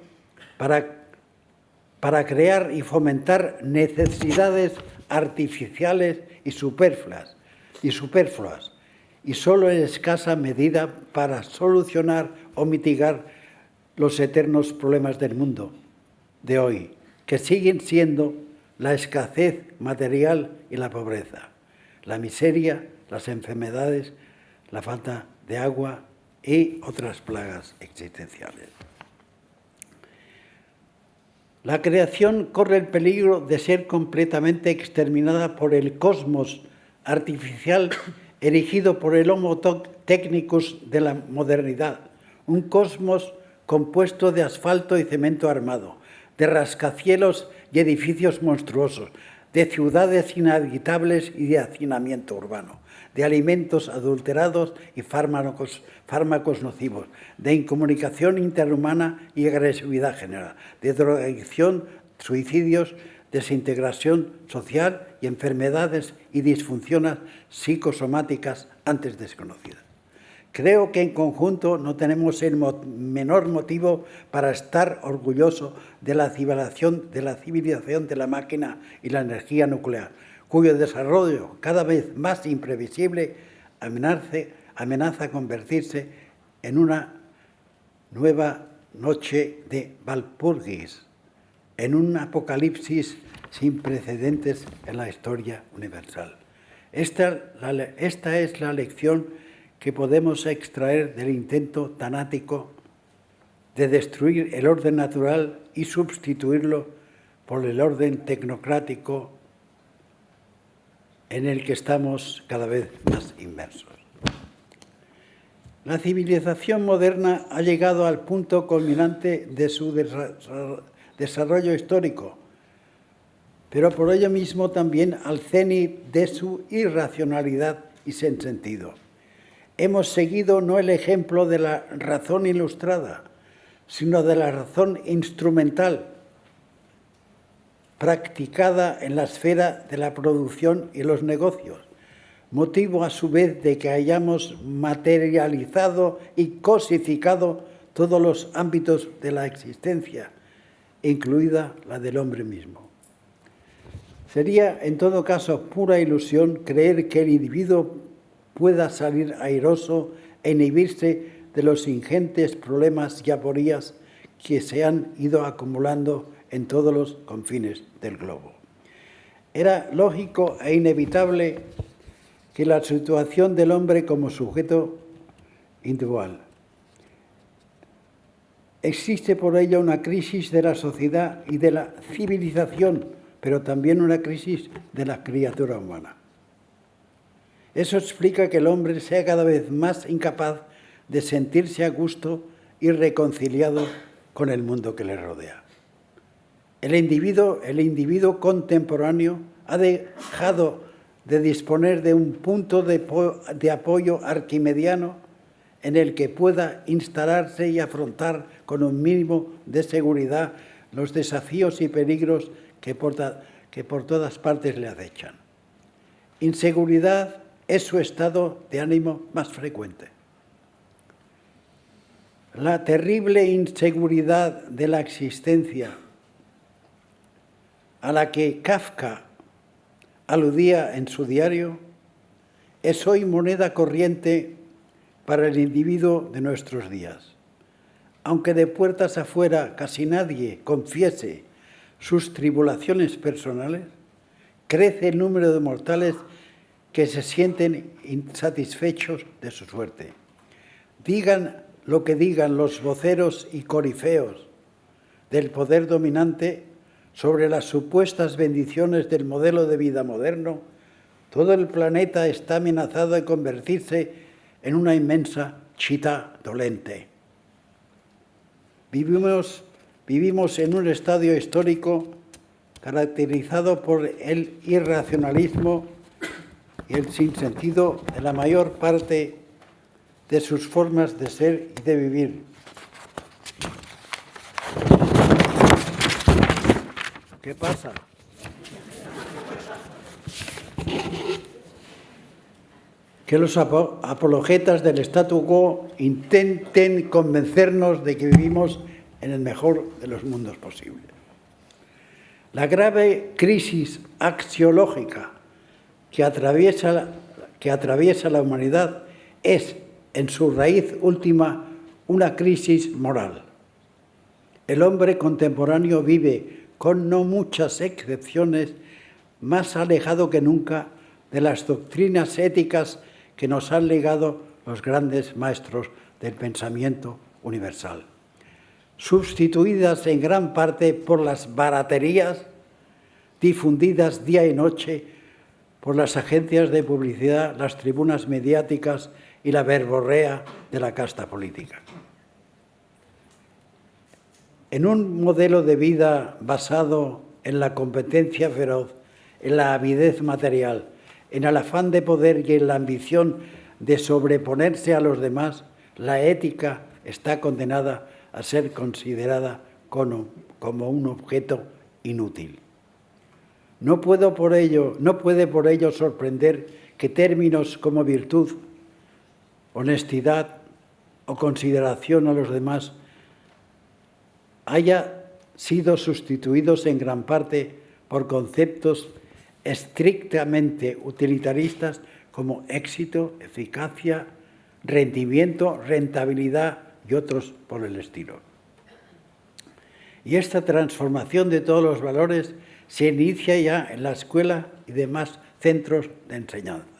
C: para crear y fomentar necesidades artificiales y superfluas, y solo en escasa medida para solucionar o mitigar los eternos problemas del mundo de hoy, que siguen siendo la escasez material y la pobreza, la miseria, las enfermedades, la falta de agua y otras plagas existenciales. La creación corre el peligro de ser completamente exterminada por el cosmos artificial erigido por el Homo Technicus de la modernidad, un cosmos compuesto de asfalto y cemento armado, de rascacielos y edificios monstruosos, de ciudades inhabitables y de hacinamiento urbano, de alimentos adulterados y fármacos nocivos, de incomunicación interhumana y agresividad general, de drogadicción, suicidios, desintegración social y enfermedades y disfunciones psicosomáticas antes desconocidas. Creo que en conjunto no tenemos el menor motivo para estar orgullosos de la civilización de la máquina y la energía nuclear, cuyo desarrollo cada vez más imprevisible amenaza convertirse en una nueva noche de Walpurgis, en un apocalipsis sin precedentes en la historia universal. Esta es la lección que podemos extraer del intento tanático de destruir el orden natural y sustituirlo por el orden tecnocrático en el que estamos cada vez más inmersos. La civilización moderna ha llegado al punto culminante de su desarrollo histórico, pero por ello mismo también al cenit de su irracionalidad y sinsentido. Hemos seguido no el ejemplo de la razón ilustrada, sino de la razón instrumental, practicada en la esfera de la producción y los negocios, motivo a su vez de que hayamos materializado y cosificado todos los ámbitos de la existencia, incluida la del hombre mismo. Sería, en todo caso, pura ilusión creer que el individuo pueda salir airoso e inhibirse de los ingentes problemas y aporías que se han ido acumulando en todos los confines del globo. Era lógico e inevitable que la situación del hombre como sujeto individual. Existe por ello una crisis de la sociedad y de la civilización, pero también una crisis de la criatura humana. Eso explica que el hombre sea cada vez más incapaz de sentirse a gusto y reconciliado con el mundo que le rodea. El individuo contemporáneo ha dejado de disponer de un punto de apoyo arquimediano en el que pueda instalarse y afrontar con un mínimo de seguridad los desafíos y peligros que por todas partes le acechan. Inseguridad es su estado de ánimo más frecuente. La terrible inseguridad de la existencia a la que Kafka aludía en su diario es hoy moneda corriente para el individuo de nuestros días. Aunque de puertas afuera casi nadie confiese sus tribulaciones personales, crece el número de mortales que se sienten insatisfechos de su suerte. Digan lo que digan los voceros y corifeos del poder dominante sobre las supuestas bendiciones del modelo de vida moderno, todo el planeta está amenazado de convertirse en una inmensa chita dolente. Vivimos en un estadio histórico caracterizado por el irracionalismo y el sinsentido de la mayor parte de sus formas de ser y de vivir. ¿Qué pasa? Que los apologetas del statu quo intenten convencernos de que vivimos en el mejor de los mundos posibles. La grave crisis axiológica que atraviesa la humanidad es, en su raíz última, una crisis moral. El hombre contemporáneo vive, con no muchas excepciones, más alejado que nunca de las doctrinas éticas que nos han legado los grandes maestros del pensamiento universal, sustituidas en gran parte por las baraterías difundidas día y noche por las agencias de publicidad, las tribunas mediáticas y la verborrea de la casta política. En un modelo de vida basado en la competencia feroz, en la avidez material, en el afán de poder y en la ambición de sobreponerse a los demás, la ética está condenada a ser considerada como un objeto inútil. No puede por ello sorprender que términos como virtud, honestidad o consideración a los demás haya sido sustituidos en gran parte por conceptos estrictamente utilitaristas como éxito, eficacia, rendimiento, rentabilidad y otros por el estilo. Y esta transformación de todos los valores se inicia ya en la escuela y demás centros de enseñanza.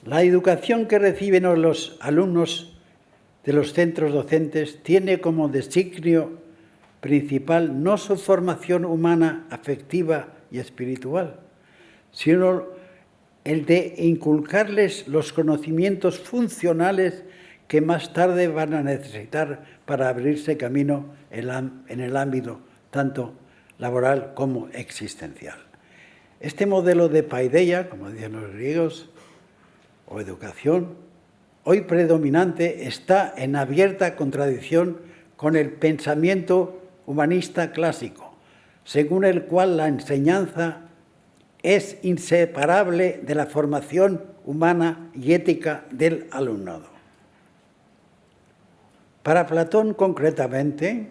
C: La educación que reciben los alumnos de los centros docentes tiene como designio principal no su formación humana, afectiva y espiritual, sino el de inculcarles los conocimientos funcionales que más tarde van a necesitar para abrirse camino en el ámbito tanto laboral como existencial. Este modelo de paideia, como decían los griegos, o educación, hoy predominante, está en abierta contradicción con el pensamiento humanista clásico, según el cual la enseñanza es inseparable de la formación humana y ética del alumnado. Para Platón, concretamente,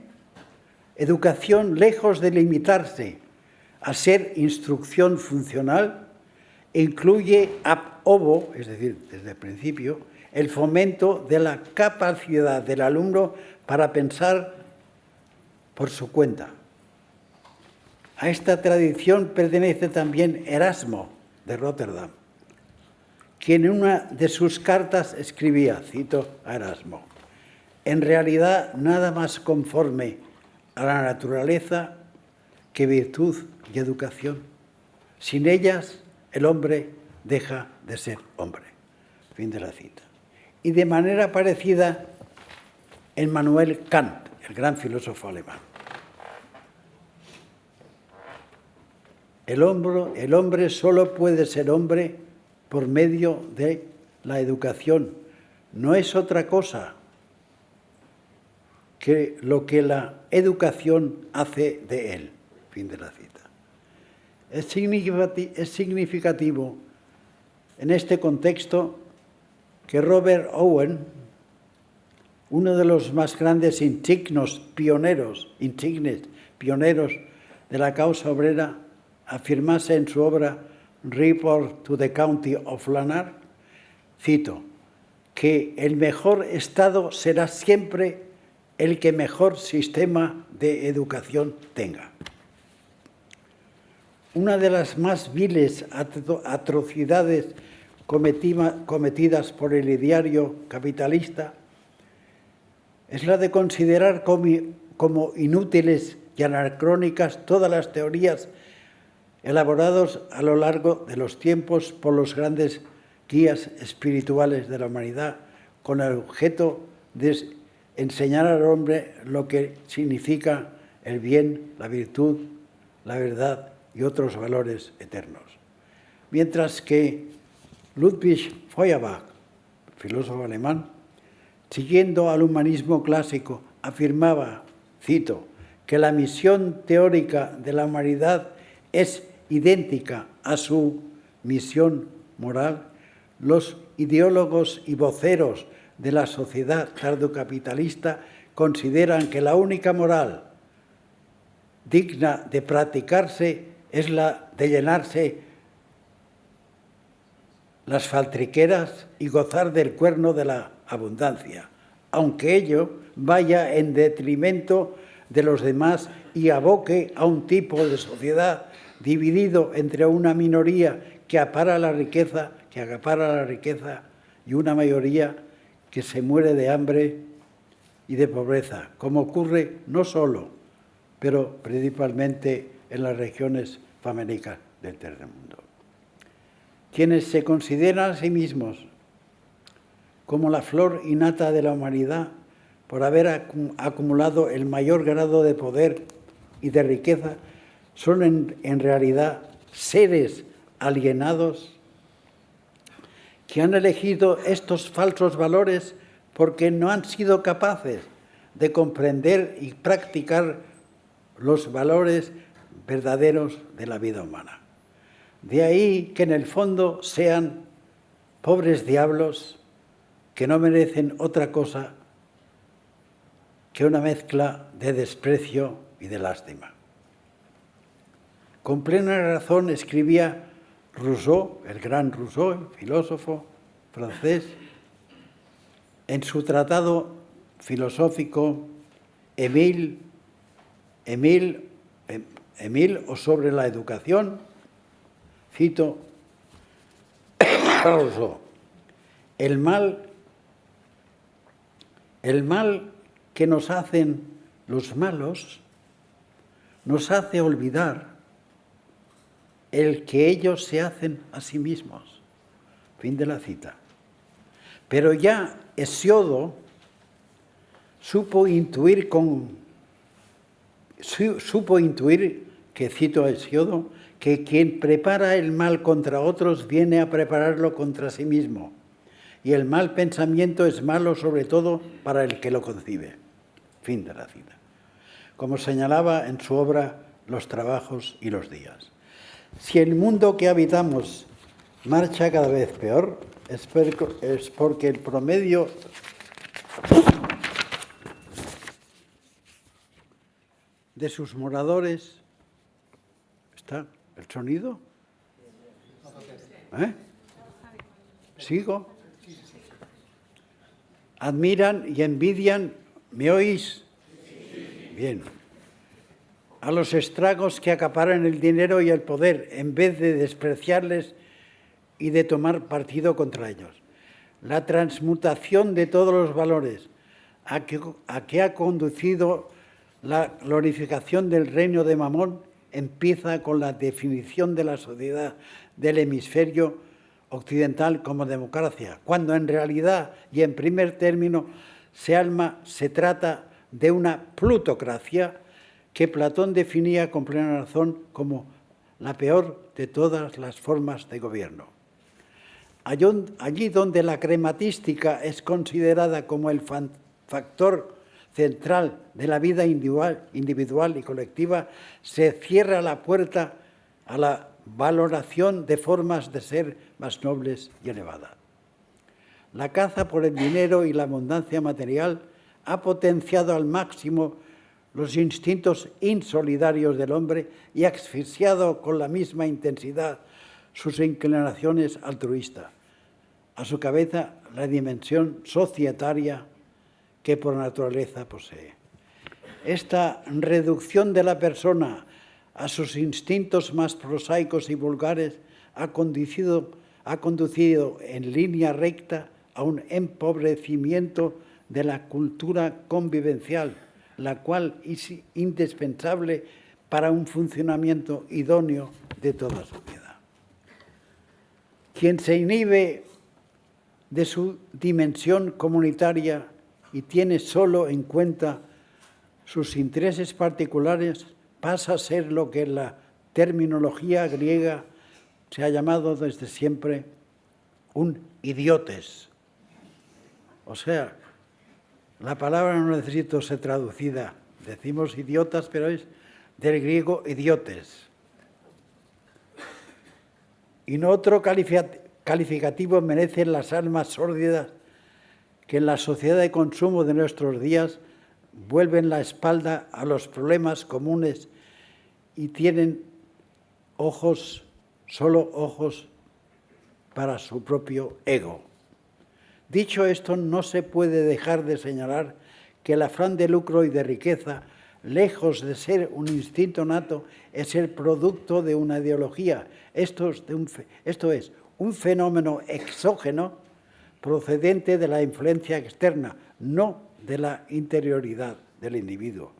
C: educación, lejos de limitarse a ser instrucción funcional, incluye ab ovo, es decir, desde el principio, el fomento de la capacidad del alumno para pensar por su cuenta. A esta tradición pertenece también Erasmo de Rotterdam, quien en una de sus cartas escribía, cito a Erasmo, en realidad nada más conforme a la naturaleza que virtud y educación. Sin ellas, el hombre deja de ser hombre. Fin de la cita. Y de manera parecida, Immanuel Kant, el gran filósofo alemán. El hombre solo puede ser hombre por medio de la educación. No es otra cosa que lo que la educación hace de él. Fin de la cita. Es significativo en este contexto que Robert Owen, uno de los más grandes insignes pioneros de la causa obrera, afirmase en su obra Report to the County of Lanark, cito, que el mejor Estado será siempre el que mejor sistema de educación tenga. Una de las más viles atrocidades cometidas por el ideario capitalista es la de considerar como inútiles y anacrónicas todas las teorías elaboradas a lo largo de los tiempos por los grandes guías espirituales de la humanidad, con el objeto de enseñar al hombre lo que significa el bien, la virtud, la verdad y otros valores eternos. Mientras que Ludwig Feuerbach, filósofo alemán, siguiendo al humanismo clásico, afirmaba, cito, que la misión teórica de la humanidad es idéntica a su misión moral, los ideólogos y voceros de la sociedad tardocapitalista consideran que la única moral digna de practicarse es la de llenarse las faltriqueras y gozar del cuerno de la abundancia, aunque ello vaya en detrimento de los demás y aboque a un tipo de sociedad dividido entre una minoría que acapara la riqueza y una mayoría que se muere de hambre y de pobreza, como ocurre no solo, pero principalmente en las regiones famélicas del tercer mundo. Quienes se consideran a sí mismos como la flor innata de la humanidad por haber acumulado el mayor grado de poder y de riqueza, son en realidad seres alienados que han elegido estos falsos valores porque no han sido capaces de comprender y practicar los valores verdaderos de la vida humana. De ahí que en el fondo sean pobres diablos que no merecen otra cosa que una mezcla de desprecio y de lástima. Con plena razón escribía Rousseau, el gran Rousseau, el filósofo francés, en su tratado filosófico Émile o sobre la educación, cito a Rousseau: el mal que nos hacen los malos nos hace olvidar el que ellos se hacen a sí mismos. Fin de la cita. Pero ya Hesiodo supo intuir, que cito a Hesiodo, que quien prepara el mal contra otros viene a prepararlo contra sí mismo. Y el mal pensamiento es malo sobre todo para el que lo concibe. Fin de la cita. Como señalaba en su obra Los trabajos y los días. Si el mundo que habitamos marcha cada vez peor, es porque el promedio de sus moradores... ¿Está el sonido? ¿Sigo? Admiran y envidian, ¿me oís? Bien. A los estragos que acaparan el dinero y el poder, en vez de despreciarles y de tomar partido contra ellos. La transmutación de todos los valores a que ha conducido la glorificación del reino de Mamón empieza con la definición de la sociedad del hemisferio occidental como democracia, cuando en realidad y en primer término se trata de una plutocracia que Platón definía con plena razón como la peor de todas las formas de gobierno. Allí donde la crematística es considerada como el factor central de la vida individual y colectiva, se cierra la puerta a la valoración de formas de ser más nobles y elevadas. La caza por el dinero y la abundancia material ha potenciado al máximo los instintos insolidarios del hombre y ha asfixiado con la misma intensidad sus inclinaciones altruistas. A su cabeza la dimensión societaria que por naturaleza posee. Esta reducción de la persona a sus instintos más prosaicos y vulgares ha conducido en línea recta a un empobrecimiento de la cultura convivencial, la cual es indispensable para un funcionamiento idóneo de toda sociedad. Quien se inhibe de su dimensión comunitaria y tiene solo en cuenta sus intereses particulares, pasa a ser lo que en la terminología griega se ha llamado desde siempre un idiotes. O sea, la palabra no necesita ser traducida. Decimos idiotas, pero es del griego idiotes. Y no otro calificativo merecen las almas sórdidas que en la sociedad de consumo de nuestros días vuelven la espalda a los problemas comunes y tienen solo ojos para su propio ego. Dicho esto, no se puede dejar de señalar que el afán de lucro y de riqueza, lejos de ser un instinto nato, es el producto de una ideología. Esto es un fenómeno exógeno procedente de la influencia externa, no de la interioridad del individuo.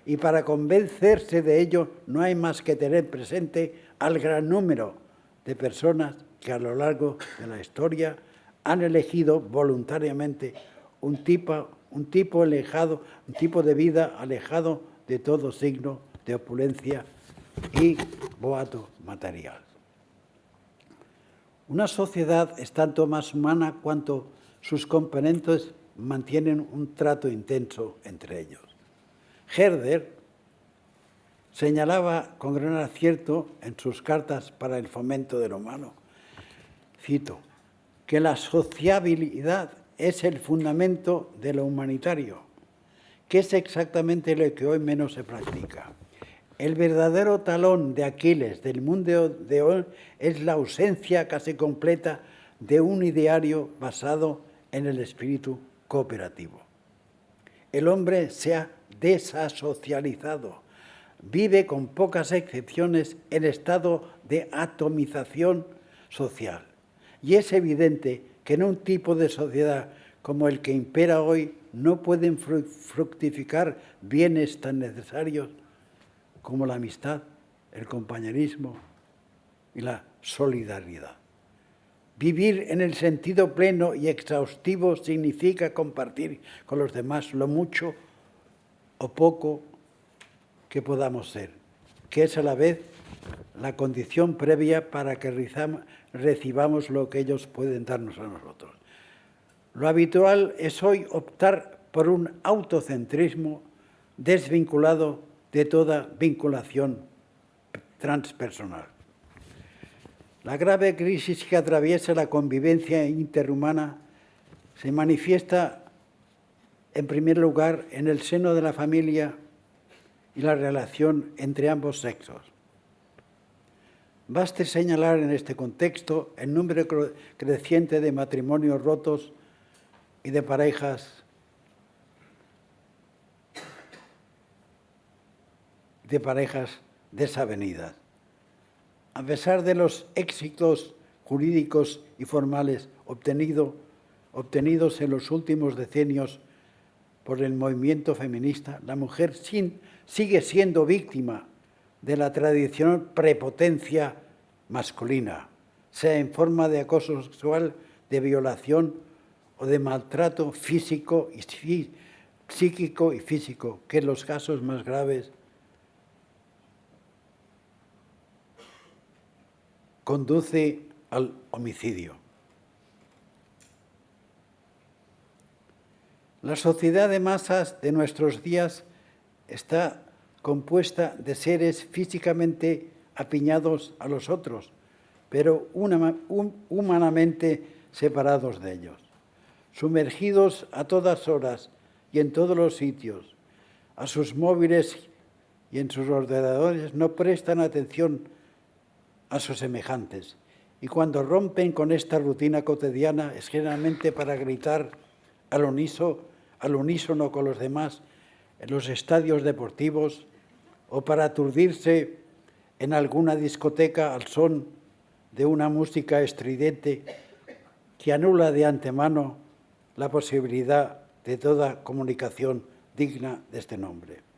C: Y para convencerse de ello no hay más que tener presente al gran número de personas que a lo largo de la historia han elegido voluntariamente un tipo de vida alejado de todo signo de opulencia y boato material. Una sociedad es tanto más humana cuanto sus componentes mantienen un trato intenso entre ellos. Herder señalaba con gran acierto en sus cartas para el fomento del humano, cito, que la sociabilidad es el fundamento de lo humanitario, que es exactamente lo que hoy menos se practica. El verdadero talón de Aquiles del mundo de hoy es la ausencia casi completa de un ideario basado en el espíritu cooperativo. El hombre se ha desasocializado, vive con pocas excepciones en estado de atomización social. Y es evidente que en un tipo de sociedad como el que impera hoy no pueden fructificar bienes tan necesarios como la amistad, el compañerismo y la solidaridad. Vivir en el sentido pleno y exhaustivo significa compartir con los demás lo mucho o poco que podamos ser, que es a la vez la condición previa para que recibamos lo que ellos pueden darnos a nosotros. Lo habitual es hoy optar por un autocentrismo desvinculado de toda vinculación transpersonal. La grave crisis que atraviesa la convivencia interhumana se manifiesta, en primer lugar, en el seno de la familia y la relación entre ambos sexos. Baste señalar en este contexto el número creciente de matrimonios rotos y de parejas desavenidas. A pesar de los éxitos jurídicos y formales obtenidos en los últimos decenios por el movimiento feminista, la mujer sigue siendo víctima de la tradicional prepotencia masculina, sea en forma de acoso sexual, de violación o de maltrato físico y psíquico y físico, que en los casos más graves conduce al homicidio. La sociedad de masas de nuestros días está compuesta de seres físicamente apiñados a los otros, pero humanamente separados de ellos, sumergidos a todas horas y en todos los sitios, a sus móviles y en sus ordenadores, no prestan atención a sus semejantes. Y cuando rompen con esta rutina cotidiana es generalmente para gritar al unísono con los demás en los estadios deportivos o para aturdirse en alguna discoteca al son de una música estridente que anula de antemano la posibilidad de toda comunicación digna de este nombre.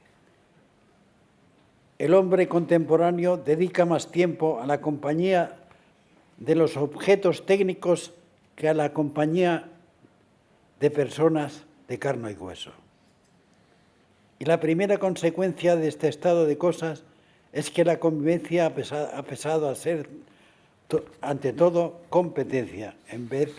C: El hombre contemporáneo dedica más tiempo a la compañía de los objetos técnicos que a la compañía de personas de carne y hueso. Y la primera consecuencia de este estado de cosas es que la convivencia ha pasado a ser, ante todo, competencia, en vez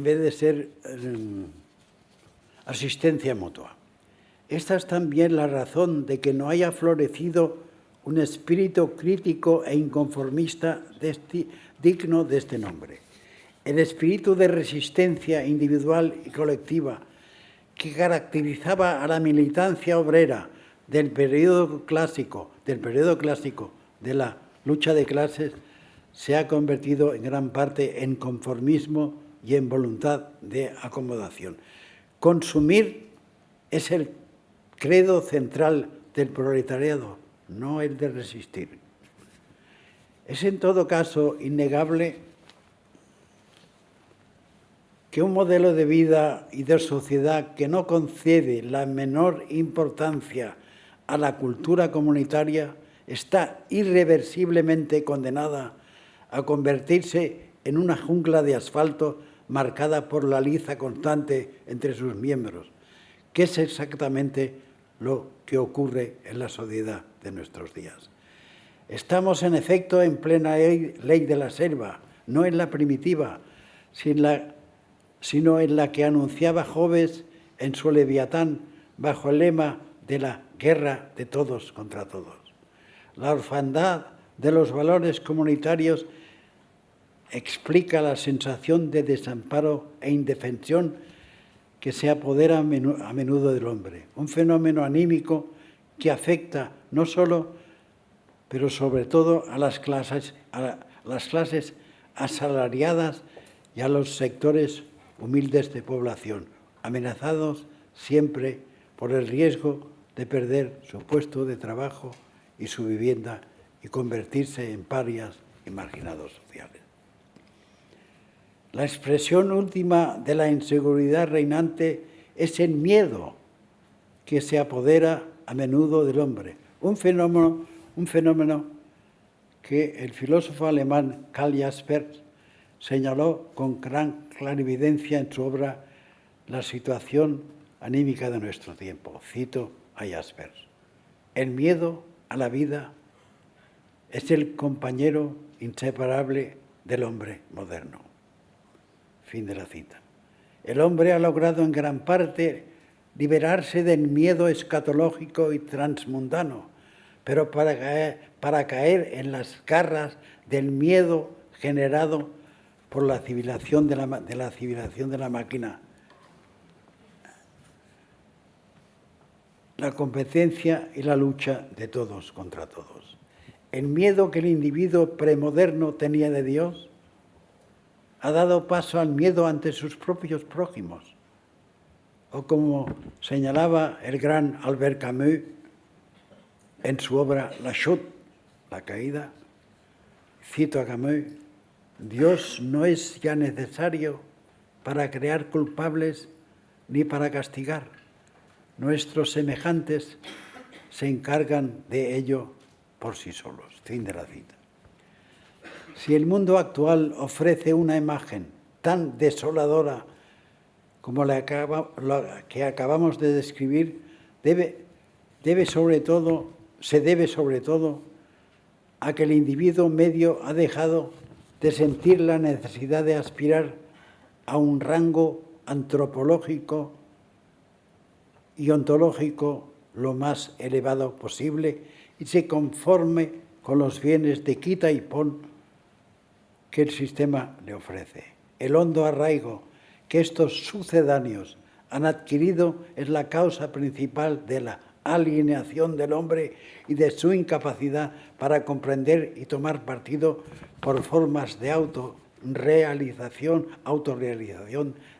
C: de ser asistencia mutua. Esta es también la razón de que no haya florecido un espíritu crítico e inconformista digno de este nombre. El espíritu de resistencia individual y colectiva que caracterizaba a la militancia obrera del periodo clásico de la lucha de clases se ha convertido en gran parte en conformismo y en voluntad de acomodación. Consumir es el credo central del proletariado, no el de resistir. Es en todo caso innegable que un modelo de vida y de sociedad que no concede la menor importancia a la cultura comunitaria está irreversiblemente condenada a convertirse en una jungla de asfalto marcada por la liza constante entre sus miembros, que es exactamente lo que ocurre en la sociedad de nuestros días. Estamos, en efecto, en plena ley de la selva, no en la primitiva, sin la sino en la que anunciaba Jobes en su Leviatán bajo el lema de la guerra de todos contra todos. La orfandad de los valores comunitarios explica la sensación de desamparo e indefensión que se apodera a menudo del hombre, un fenómeno anímico que afecta no solo, pero sobre todo a las clases asalariadas y a los sectores humildes de población, amenazados siempre por el riesgo de perder su puesto de trabajo y su vivienda y convertirse en parias y marginados sociales. La expresión última de la inseguridad reinante es el miedo que se apodera a menudo del hombre, un fenómeno que el filósofo alemán Karl Jaspers señaló con gran clarividencia en su obra La situación anímica de nuestro tiempo. Cito a Jaspers: el miedo a la vida es el compañero inseparable del hombre moderno. Fin de la cita. El hombre ha logrado en gran parte liberarse del miedo escatológico y transmundano, pero para caer en las garras del miedo generado por la civilización de la máquina. La competencia y la lucha de todos contra todos. El miedo que el individuo premoderno tenía de Dios ha dado paso al miedo ante sus propios prójimos. O como señalaba el gran Albert Camus en su obra La Chute, la caída, cito a Camus: Dios no es ya necesario para crear culpables ni para castigar. Nuestros semejantes se encargan de ello por sí solos. Fin de la cita. Si el mundo actual ofrece una imagen tan desoladora como la que acabamos de describir, se debe sobre todo a que el individuo medio ha dejado de sentir la necesidad de aspirar a un rango antropológico y ontológico lo más elevado posible y se conforme con los bienes de quita y pon que el sistema le ofrece. El hondo arraigo que estos sucedáneos han adquirido es la causa principal de la alienación del hombre y de su incapacidad para comprender y tomar partido por formas de autorrealización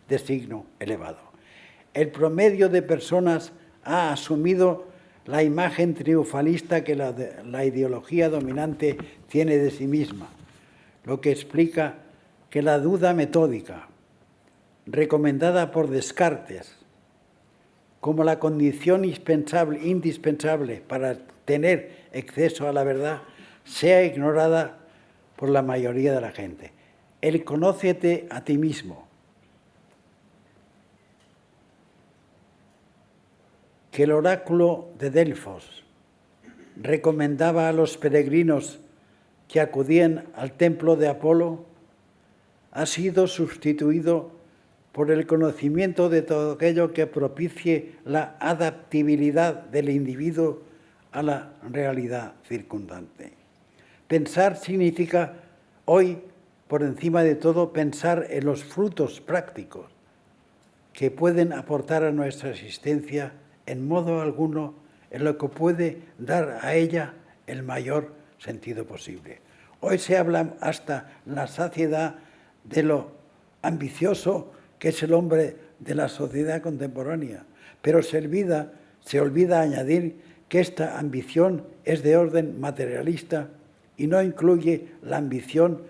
C: de signo elevado. El promedio de personas ha asumido la imagen triunfalista que la ideología dominante tiene de sí misma, lo que explica que la duda metódica, recomendada por Descartes como la condición indispensable para tener acceso a la verdad, sea ignorada por la mayoría de la gente. El conócete a ti mismo, que el oráculo de Delfos recomendaba a los peregrinos que acudían al templo de Apolo, ha sido sustituido por el conocimiento de todo aquello que propicie la adaptabilidad del individuo a la realidad circundante. Pensar significa hoy, por encima de todo, pensar en los frutos prácticos que pueden aportar a nuestra existencia en modo alguno en lo que puede dar a ella el mayor sentido posible. Hoy se habla hasta la saciedad de lo ambicioso que es el hombre de la sociedad contemporánea, pero se olvida añadir que esta ambición es de orden materialista y no incluye la ambición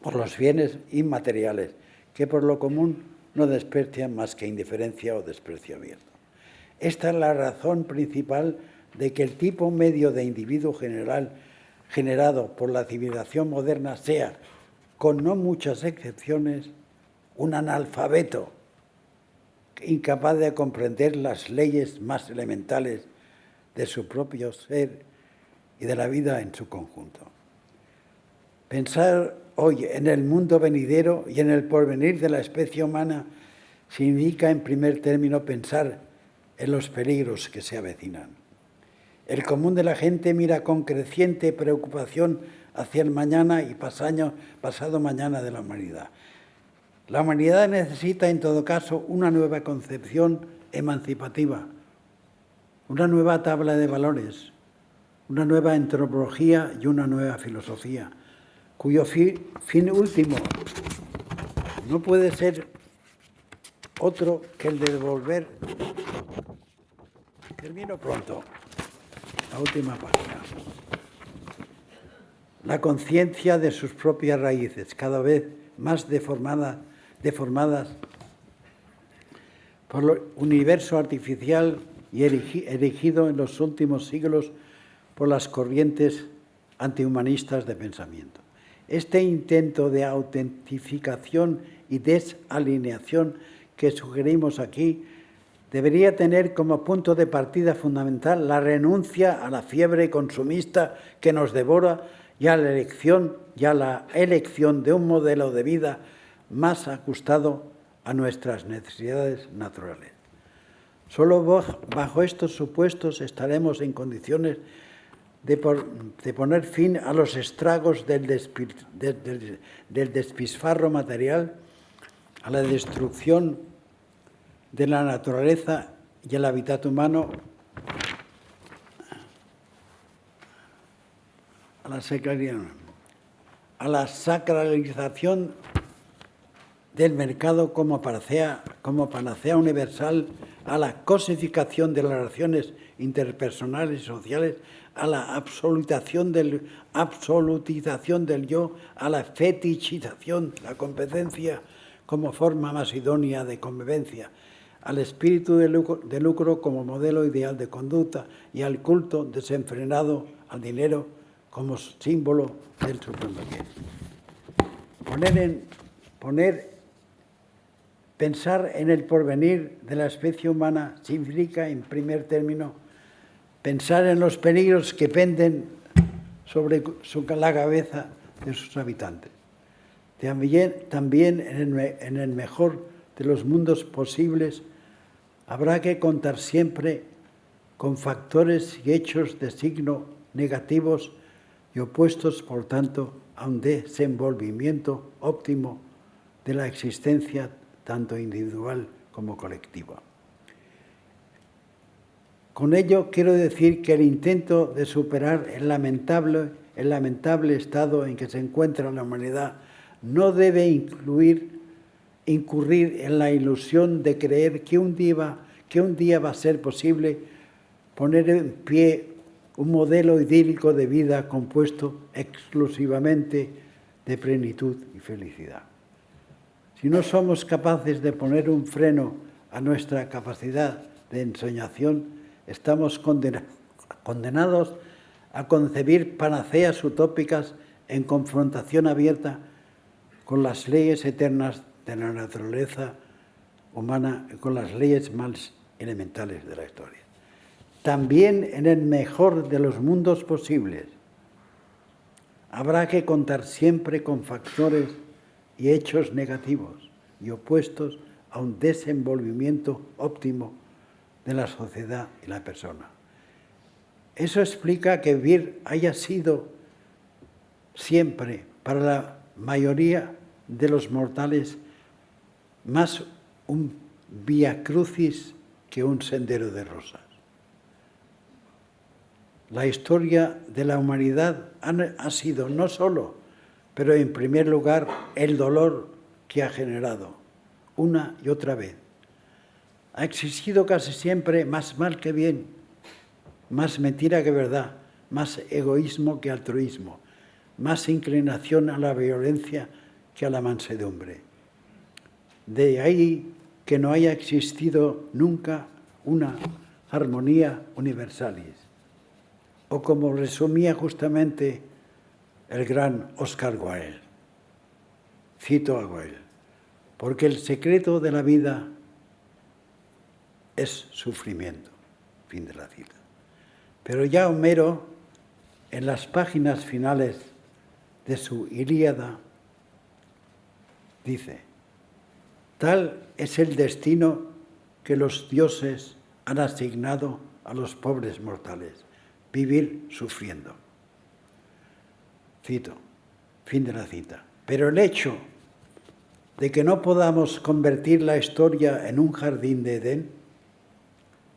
C: por los bienes inmateriales, que por lo común no desprecian más que indiferencia o desprecio abierto. Esta es la razón principal de que el tipo medio de individuo generado por la civilización moderna sea, con no muchas excepciones, un analfabeto incapaz de comprender las leyes más elementales de su propio ser y de la vida en su conjunto. Pensar hoy en el mundo venidero y en el porvenir de la especie humana significa en primer término pensar en los peligros que se avecinan. El común de la gente mira con creciente preocupación hacia el mañana y pasado mañana de la humanidad. La humanidad necesita, en todo caso, una nueva concepción emancipativa, una nueva tabla de valores, una nueva antropología y una nueva filosofía, cuyo fin último no puede ser otro que el de devolver. Termino pronto. La última página. La conciencia de sus propias raíces, cada vez más deformadas por el universo artificial y erigido en los últimos siglos por las corrientes antihumanistas de pensamiento. Este intento de autentificación y desalineación que sugerimos aquí debería tener como punto de partida fundamental la renuncia a la fiebre consumista que nos devora y a la elección de un modelo de vida más ajustado a nuestras necesidades naturales. Solo bajo estos supuestos estaremos en condiciones de poner fin a los estragos del despilfarro material, a la destrucción de la naturaleza y el hábitat humano, a la sacralización del mercado como panacea universal, a la cosificación de las relaciones interpersonales y sociales, a la absolutización del yo, a la fetichización, la competencia como forma más idónea de convivencia, al espíritu de lucro como modelo ideal de conducta y al culto desenfrenado al dinero como símbolo del supremo bien. Pensar en el porvenir de la especie humana significa, en primer término, pensar en los peligros que penden sobre la cabeza de sus habitantes. También en el mejor de los mundos posibles habrá que contar siempre con factores y hechos de signo negativos y opuestos, por tanto, a un desenvolvimiento óptimo de la existencia tanto individual como colectiva. Con ello quiero decir que el intento de superar el lamentable estado en que se encuentra la humanidad no debe incurrir en la ilusión de creer que un día va a ser posible poner en pie un modelo idílico de vida compuesto exclusivamente de plenitud y felicidad. Si no somos capaces de poner un freno a nuestra capacidad de ensoñación, estamos condenados a concebir panaceas utópicas en confrontación abierta con las leyes eternas de la naturaleza humana y con las leyes más elementales de la historia. También en el mejor de los mundos posibles habrá que contar siempre con factores y hechos negativos y opuestos a un desenvolvimiento óptimo de la sociedad y la persona. Eso explica que vivir haya sido siempre para la mayoría de los mortales más un vía crucis que un sendero de rosas. La historia de la humanidad ha sido no solo, pero en primer lugar, el dolor que ha generado una y otra vez. Ha existido casi siempre más mal que bien, más mentira que verdad, más egoísmo que altruismo, más inclinación a la violencia que a la mansedumbre. De ahí que no haya existido nunca una armonía universalis, o como resumía justamente el gran Oscar Wilde. Cito a Wilde: porque el secreto de la vida es sufrimiento. Fin de la cita. Pero ya Homero, en las páginas finales de su Ilíada, dice, tal es el destino que los dioses han asignado a los pobres mortales, vivir sufriendo. Cito, fin de la cita. Pero el hecho de que no podamos convertir la historia en un jardín de Edén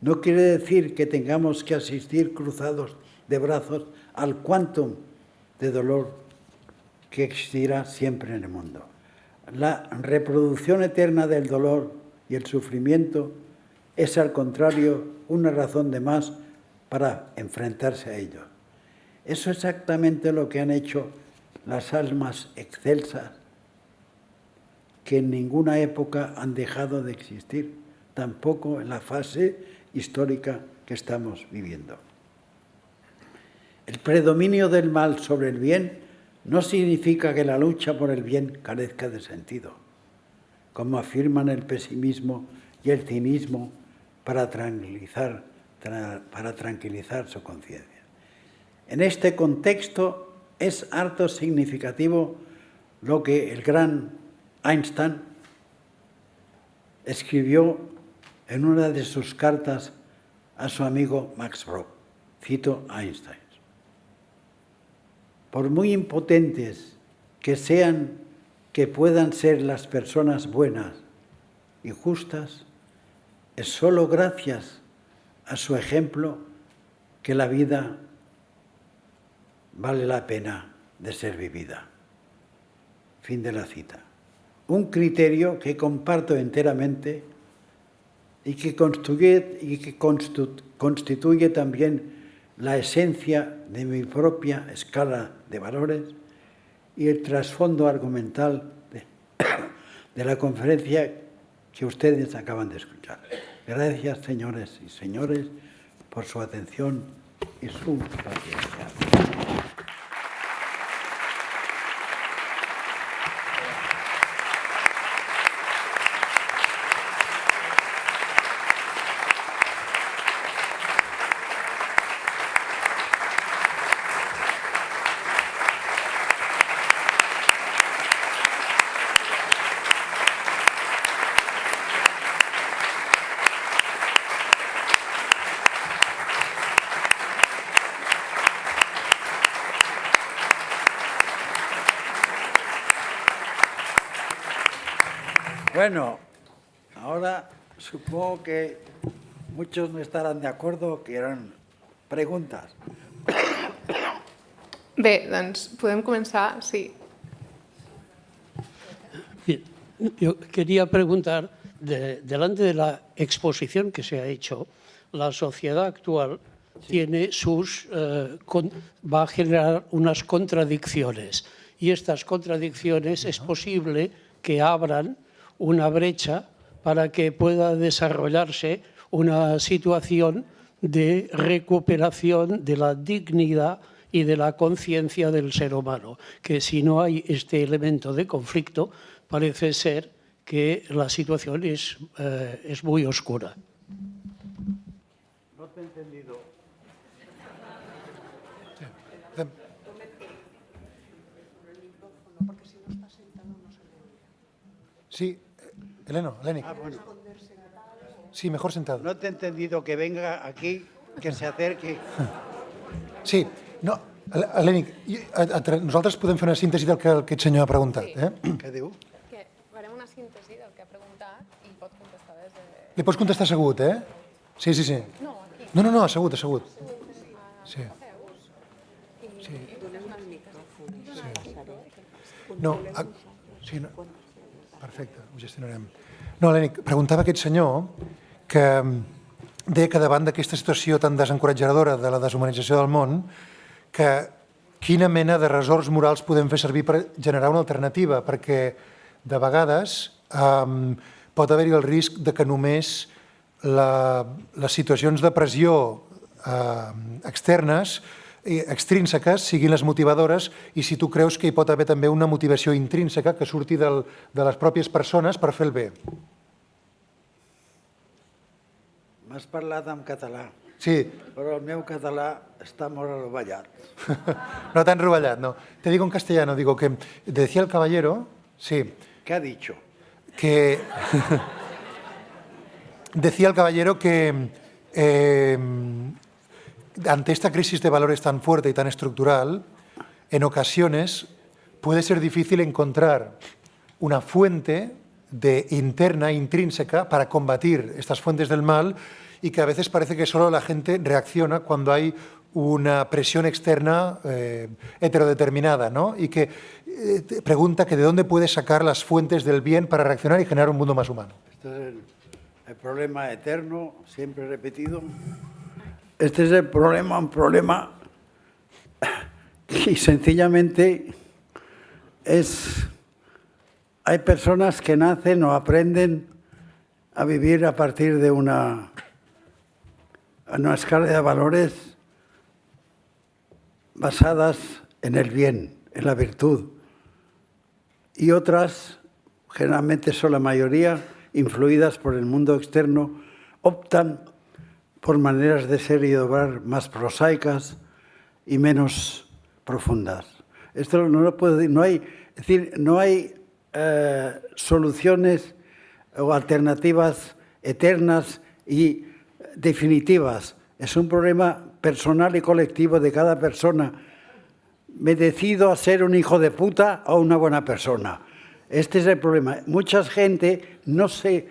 C: no quiere decir que tengamos que asistir cruzados de brazos al quantum de dolor que existirá siempre en el mundo. La reproducción eterna del dolor y el sufrimiento es, al contrario, una razón de más para enfrentarse a ello. Eso es exactamente lo que han hecho las almas excelsas que en ninguna época han dejado de existir, tampoco en la fase histórica que estamos viviendo. El predominio del mal sobre el bien no significa que la lucha por el bien carezca de sentido, como afirman el pesimismo y el cinismo para tranquilizar su conciencia. En este contexto es harto significativo lo que el gran Einstein escribió en una de sus cartas a su amigo Max Brock. Cito a Einstein. Por muy impotentes que puedan ser las personas buenas y justas, es solo gracias a su ejemplo que la vida vale la pena de ser vivida. Fin de la cita. Un criterio que comparto enteramente y que constituye también la esencia de mi propia escala de valores y el trasfondo argumental de la conferencia que ustedes acaban de escuchar. Gracias, señores y señores, por su atención y su paciencia. Bueno, ahora supongo que muchos no estarán de acuerdo, que eran preguntas.
A: Bé, doncs podem començar, sí.
D: Bien, yo quería preguntar, delante de la exposición que se ha hecho, la sociedad actual tiene va a generar unas contradicciones, y estas contradicciones es posible que abran una brecha para que pueda desarrollarse una situación de recuperación de la dignidad y de la conciencia del ser humano, que si no hay este elemento de conflicto, parece ser que la situación es muy oscura.
C: No te he entendido.
B: Sí, Eleni.
C: Bueno.
B: Sí, mejor sentado.
C: No te he entendido que venga aquí, que se acerque.
B: Sí, no, Eleni, nosaltres podem fer una síntesi del que aquest senyor ha preguntat.
C: Què diu?
A: Que farem una síntesi del que ha preguntat i pot contestar des de...
B: Li pots contestar assegut, eh? Sí.
A: No, aquí.
B: No, assegut. Sí. No, sí, no. Perfecte, ho gestionarem. No, Eleni, preguntava aquest senyor que deia que davant d'aquesta situació tan desencoratjadora de la deshumanització del món, que quina mena de ressorts morals podem fer servir per generar una alternativa, perquè de vegades pot haver-hi el risc de que només les situacions de pressió externes, extrínseques, siguin les motivadores, i si tu creus que hi pot haver també una motivació intrínseca que surti de les pròpies persones per fer el bé.
C: M'has parlat en català,
B: Sí,
C: però el meu català està molt rovellat.
B: no tan rovellat, no. Te digo en castellano, digo que decía el caballero, sí,
C: ¿Qué ha dicho?
B: Que decía el caballero que ante esta crisis de valores tan fuerte y tan estructural, en ocasiones puede ser difícil encontrar una fuente interna, intrínseca, para combatir estas fuentes del mal, y que a veces parece que solo la gente reacciona cuando hay una presión externa heterodeterminada, ¿no? Y que pregunta que de dónde puede sacar las fuentes del bien para reaccionar y generar un mundo más humano.
C: Este es el problema eterno, siempre repetido. Este es un problema y sencillamente hay personas que nacen o aprenden a vivir a partir de una escala de valores basadas en el bien, en la virtud, y otras, generalmente son la mayoría, influidas por el mundo externo, optan por maneras de ser y de obrar más prosaicas y menos profundas. Esto no hay soluciones o alternativas eternas y definitivas. Es un problema personal y colectivo de cada persona. ¿Me decido a ser un hijo de puta o una buena persona? Este es el problema. Mucha gente no se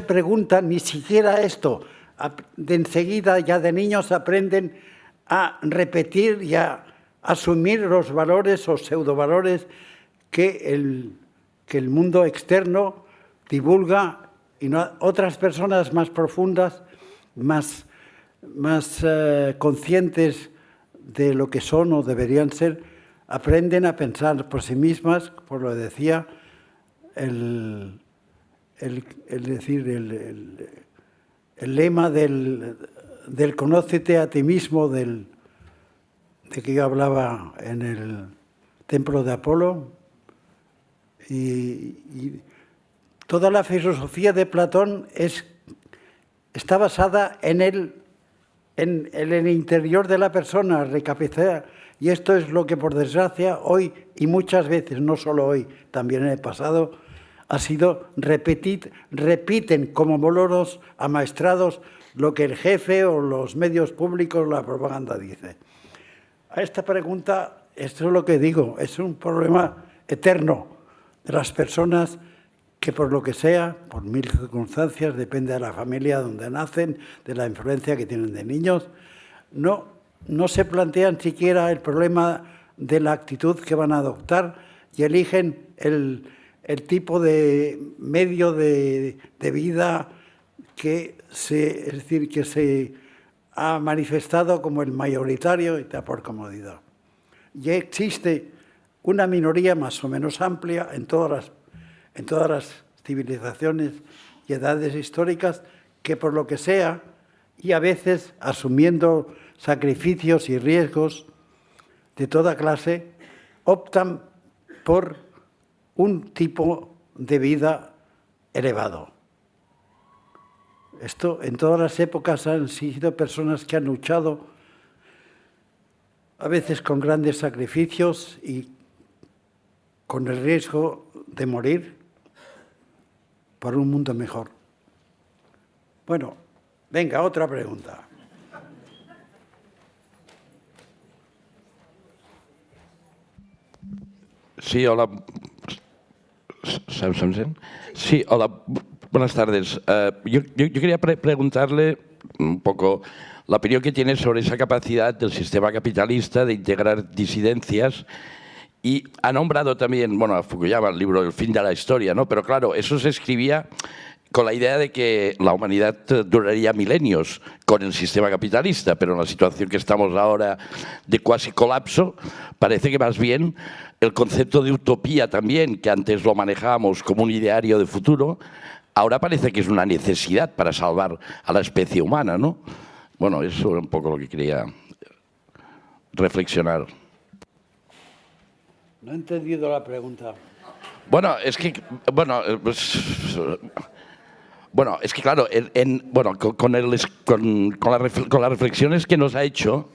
C: pregunta ni siquiera esto. De enseguida, ya de niños, aprenden a repetir y a asumir los valores o pseudovalores que el mundo externo divulga, y otras personas más profundas, más conscientes de lo que son o deberían ser, aprenden a pensar por sí mismas, por lo que decía el lema del conócete a ti mismo, de que yo hablaba en el templo de Apolo, y toda la filosofía de Platón está basada en el interior de la persona, recapacitar. Y esto es lo que, por desgracia, hoy, y muchas veces, no solo hoy, también en el pasado, ha sido repiten como loros amaestrados lo que el jefe o los medios públicos, la propaganda dice. A esta pregunta, esto es lo que digo, es un problema eterno de las personas que, por lo que sea, por mil circunstancias, depende de la familia donde nacen, de la influencia que tienen de niños, no se plantean siquiera el problema de la actitud que van a adoptar y eligen el tipo de medio de vida que se ha manifestado como el mayoritario y está por comodidad. Y existe una minoría más o menos amplia en todas las civilizaciones y edades históricas que, por lo que sea, y a veces asumiendo sacrificios y riesgos de toda clase, optan por un tipo de vida elevado. Esto en todas las épocas han sido personas que han luchado, a veces con grandes sacrificios y con el riesgo de morir por un mundo mejor. Bueno, venga, otra pregunta.
E: Sí, hola. Sí, hola. Buenas tardes. Yo quería preguntarle un poco la opinión que tiene sobre esa capacidad del sistema capitalista de integrar disidencias. Y ha nombrado también, bueno, a Fukuyama, el libro El fin de la historia, ¿no? Pero claro, eso se escribía con la idea de que la humanidad duraría milenios con el sistema capitalista, pero en la situación que estamos ahora de cuasi colapso, parece que más bien el concepto de utopía también, que antes lo manejábamos como un ideario de futuro, ahora parece que es una necesidad para salvar a la especie humana, ¿no? Bueno, eso era un poco lo que quería reflexionar.
C: No he entendido la pregunta.
E: Bueno, es que, claro, con las reflexiones que nos ha hecho,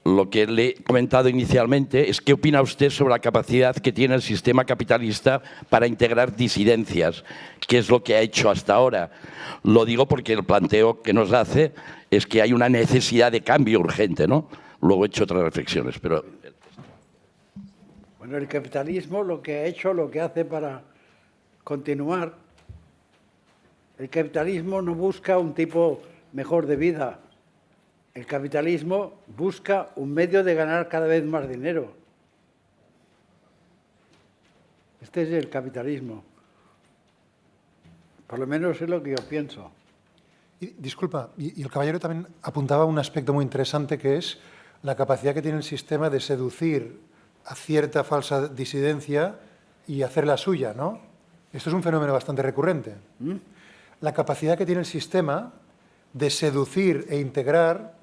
E: lo que le he comentado inicialmente es qué opina usted sobre la capacidad que tiene el sistema capitalista para integrar disidencias, qué es lo que ha hecho hasta ahora. Lo digo porque el planteo que nos hace es que hay una necesidad de cambio urgente, ¿no? Luego he hecho otras reflexiones, pero...
C: Bueno, el capitalismo lo que ha hecho, lo que hace para continuar, el capitalismo no busca un tipo mejor de vida. El capitalismo busca un medio de ganar cada vez más dinero. Este es el capitalismo. Por lo menos es lo que yo pienso.
B: Disculpa, y el caballero también apuntaba un aspecto muy interesante que es la capacidad que tiene el sistema de seducir a cierta falsa disidencia y hacerla suya, ¿no? Esto es un fenómeno bastante recurrente. La capacidad que tiene el sistema de seducir e integrar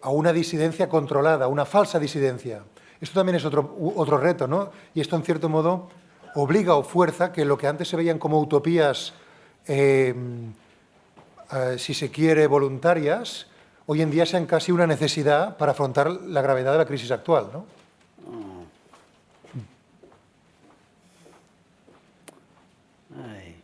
B: a una disidencia controlada, una falsa disidencia. Esto también es otro reto, ¿no? Y esto, en cierto modo, obliga o fuerza que lo que antes se veían como utopías, si se quiere, voluntarias, hoy en día sean casi una necesidad para afrontar la gravedad de la crisis actual, ¿no?
C: Ay.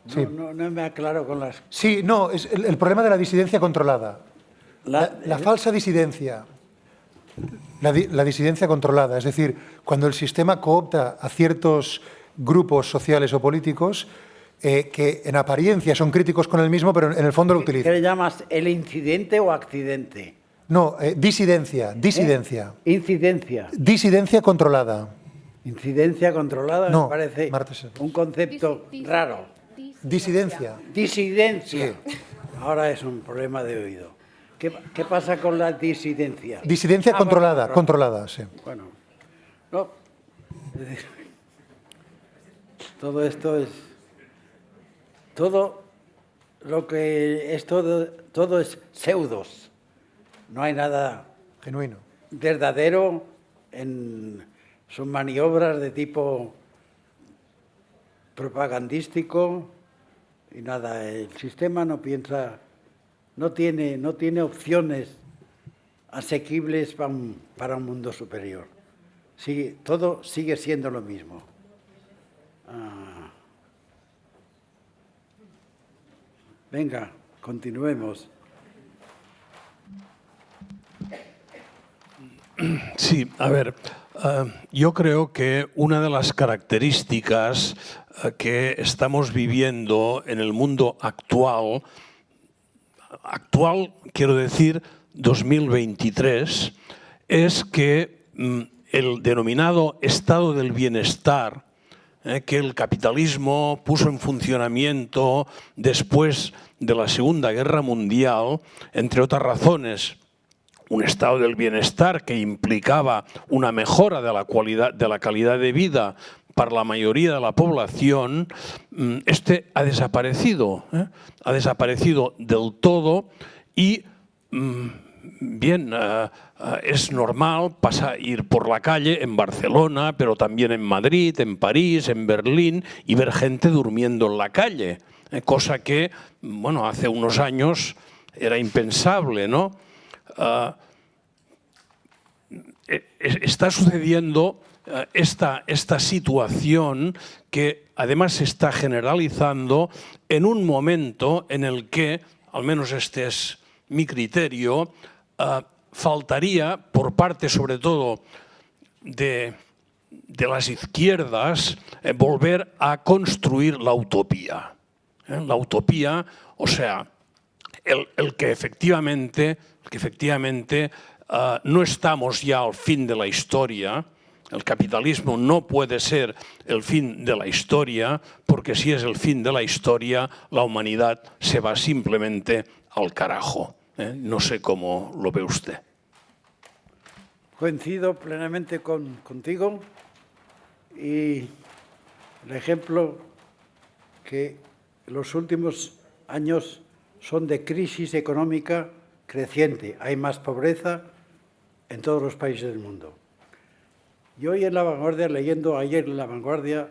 B: Sí.
C: No me aclaro con las...
B: Sí, no, es el problema de la disidencia controlada. La falsa disidencia. La disidencia controlada, es decir, cuando el sistema coopta a ciertos grupos sociales o políticos que en apariencia son críticos con el mismo, pero en el fondo lo
C: ¿Qué
B: utilizan.
C: le llamas, el incidente o accidente?
B: No, disidencia.
C: Incidencia.
B: Disidencia controlada.
C: Incidencia controlada
B: No,
C: me parece
B: Marta, sí.
C: un concepto raro.
B: Disidencia.
C: Disidencia.
B: Sí.
C: Ahora es un problema de oído. ¿Qué pasa con la disidencia?
B: Disidencia controlada,
C: bueno,
B: controlada, sí.
C: Bueno, no. Todo esto es... Todo lo que es todo es pseudos. No hay nada
B: Genuino.
C: verdadero en sus maniobras de tipo propagandístico y nada. El sistema no piensa, no tiene opciones asequibles para un mundo superior. Sí, todo sigue siendo lo mismo. Venga, continuemos.
F: Sí, a ver, yo creo que una de las características que estamos viviendo en el mundo actual quiero decir 2023, es que el denominado estado del bienestar que el capitalismo puso en funcionamiento después de la Segunda Guerra Mundial, entre otras razones, un estado del bienestar que implicaba una mejora de la calidad de vida para la mayoría de la población, este ha desaparecido del todo y bien, es normal ir por la calle en Barcelona, pero también en Madrid, en París, en Berlín, y ver gente durmiendo en la calle, cosa que, bueno, hace unos años era impensable, ¿no? Está sucediendo esta situación que además se está generalizando en un momento en el que, al menos este es mi criterio, faltaría por parte sobre todo de las izquierdas volver a construir la utopía. La utopía, o sea, el que efectivamente no estamos ya al fin de la historia. El capitalismo no puede ser el fin de la historia, porque si es el fin de la historia, la humanidad se va simplemente al carajo. No sé cómo lo ve usted.
C: Coincido plenamente contigo y el ejemplo que los últimos años son de crisis económica creciente. Hay más pobreza en todos los países del mundo. Y hoy en La Vanguardia, leyendo ayer en La Vanguardia,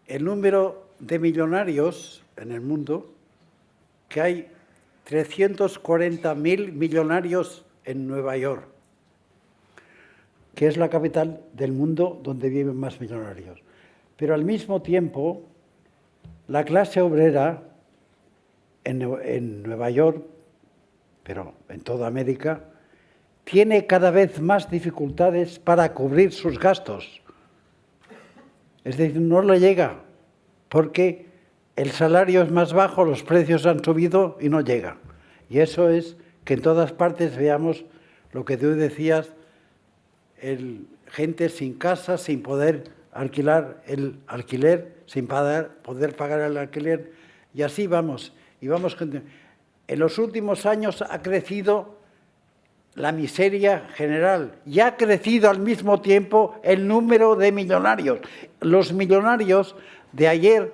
C: el número de millonarios en el mundo que hay 340.000 millonarios en Nueva York, que es la capital del mundo donde viven más millonarios. Pero al mismo tiempo, la clase obrera en Nueva York, pero en toda América, tiene cada vez más dificultades para cubrir sus gastos. Es decir, no le llega, porque el salario es más bajo, los precios han subido y no llega. Y eso es que en todas partes veamos lo que tú decías, gente sin casa, sin poder alquilar el alquiler, sin poder pagar el alquiler, y así vamos. Y vamos. En los últimos años ha crecido la miseria general y ha crecido al mismo tiempo el número de millonarios. Los millonarios de ayer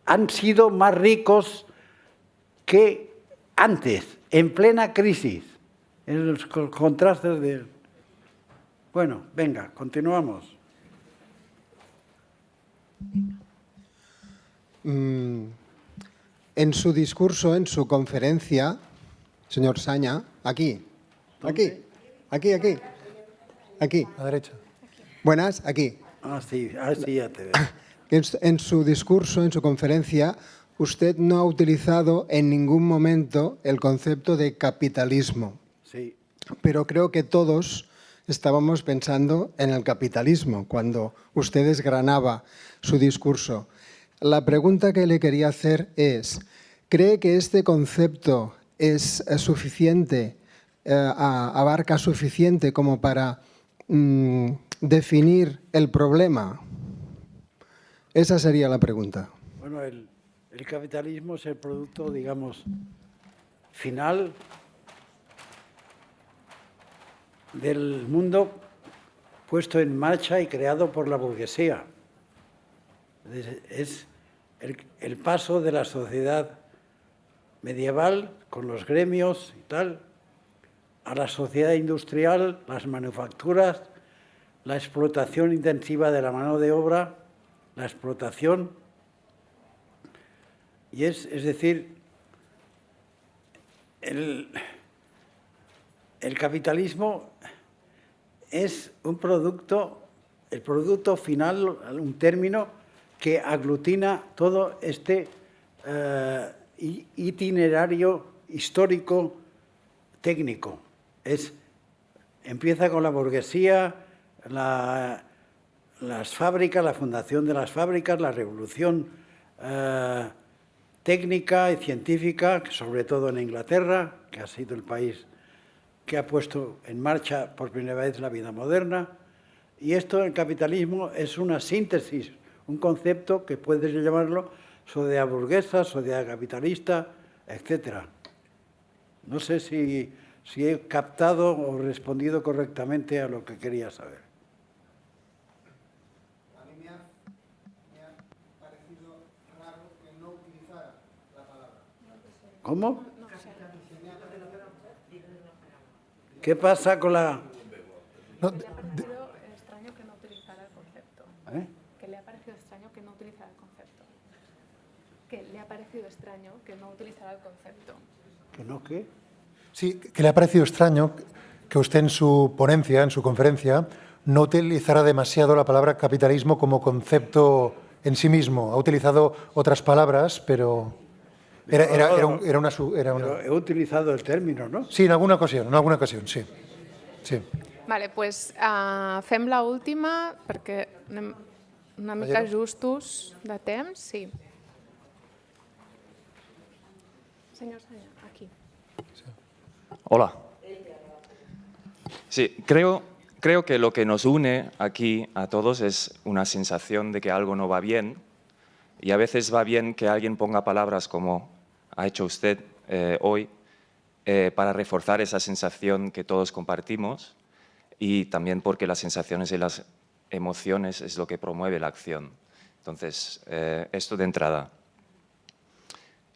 C: han sido más ricos que antes, en plena crisis, en los contrastes de... Bueno, venga, continuamos.
G: En su discurso, en su conferencia, señor Saña, aquí.
C: ¿Dónde?
G: Aquí.
B: A la derecha.
G: Buenas, aquí.
C: Sí, ya te veo.
G: En su discurso, en su conferencia, usted no ha utilizado en ningún momento el concepto de capitalismo.
C: Sí.
G: Pero creo que todos estábamos pensando en el capitalismo cuando usted desgranaba su discurso. La pregunta que le quería hacer es, ¿cree que este concepto es suficiente, abarca suficiente como para definir el problema? Esa sería la pregunta.
C: Bueno, el capitalismo es el producto, digamos, final del mundo puesto en marcha y creado por la burguesía. Es el paso de la sociedad medieval con los gremios y tal, a la sociedad industrial, las manufacturas, la explotación intensiva de la mano de obra, la explotación, y es decir, el capitalismo es un producto, el producto final, un término que aglutina todo este itinerario histórico técnico. Empieza con la burguesía, las fábricas, la fundación de las fábricas, la revolución técnica y científica, sobre todo en Inglaterra, que ha sido el país que ha puesto en marcha por primera vez la vida moderna. Y esto, el capitalismo, es una síntesis, un concepto que puedes llamarlo sociedad burguesa, sociedad capitalista, etc. No sé si he captado o respondido correctamente a lo que quería saber.
G: A mí me ha parecido raro que no utilizara la palabra.
C: ¿Cómo? ¿Qué pasa con la...?
B: No,
A: Le ha parecido extraño que no utilizara el concepto. Que le ha parecido extraño que no utilizara el concepto. Que le ha parecido extraño que no utilizara el concepto.
C: ¿Que no qué?
B: Sí, que le ha parecido extraño que usted en su ponencia, en su conferencia, no utilizara demasiado la palabra capitalismo como concepto en sí mismo. Ha utilizado otras palabras, pero era una...
C: Pero he utilizado el término, ¿no?
B: Sí, en alguna ocasión, sí. Sí.
A: Vale, doncs fem l'última perquè anem una mica justos de temps. Sí. Senyor Saña, aquí.
H: Hola. Sí, creo que lo que nos une aquí a todos es una sensación de que algo no va bien, y a veces va bien que alguien ponga palabras como ha hecho usted hoy para reforzar esa sensación que todos compartimos, y también porque las sensaciones y las emociones es lo que promueve la acción. Entonces, esto de entrada.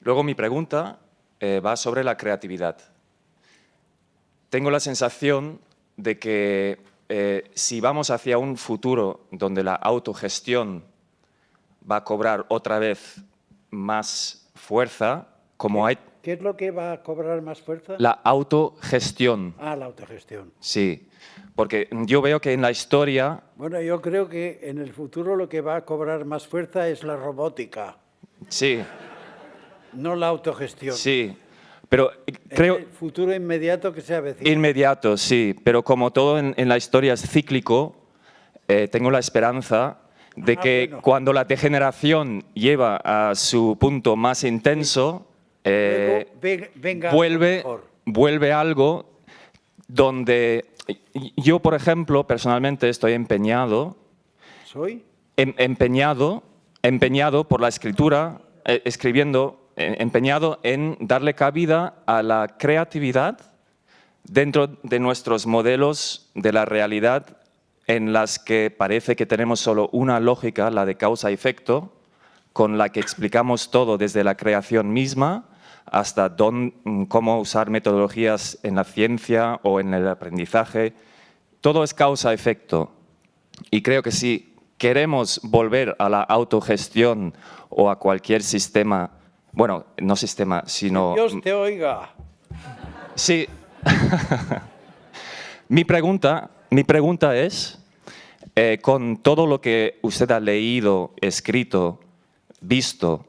H: Luego mi pregunta va sobre la creatividad. Tengo la sensación de que si vamos hacia un futuro donde la autogestión va a cobrar otra vez más fuerza, como hay
C: ¿Qué es lo que va a cobrar más fuerza?
H: la autogestión.
C: Ah, la autogestión.
H: Sí, porque yo veo que en la historia,
C: Bueno, yo creo que en el futuro lo que va a cobrar más fuerza es la robótica,
H: sí,
C: no la autogestión.
H: sí, pero creo
C: El futuro inmediato que se avecina.
H: inmediato, sí, pero como todo en la historia es cíclico, tengo la esperanza de que
C: bueno.
H: cuando la degeneración lleva a su punto más intenso,
C: Luego venga algo mejor.
H: vuelve algo donde yo, por ejemplo, personalmente estoy empeñado
C: ¿Soy?
H: empeñado por la escritura, empeñado en darle cabida a la creatividad dentro de nuestros modelos de la realidad en las que parece que tenemos solo una lógica, la de causa-efecto, con la que explicamos todo desde la creación misma hasta cómo usar metodologías en la ciencia o en el aprendizaje. Todo es causa-efecto. Y creo que si queremos volver a la autogestión o a cualquier sistema, bueno, no sistema, sino...
C: Dios te oiga.
H: Sí. Mi pregunta es, con todo lo que usted ha leído, escrito, visto,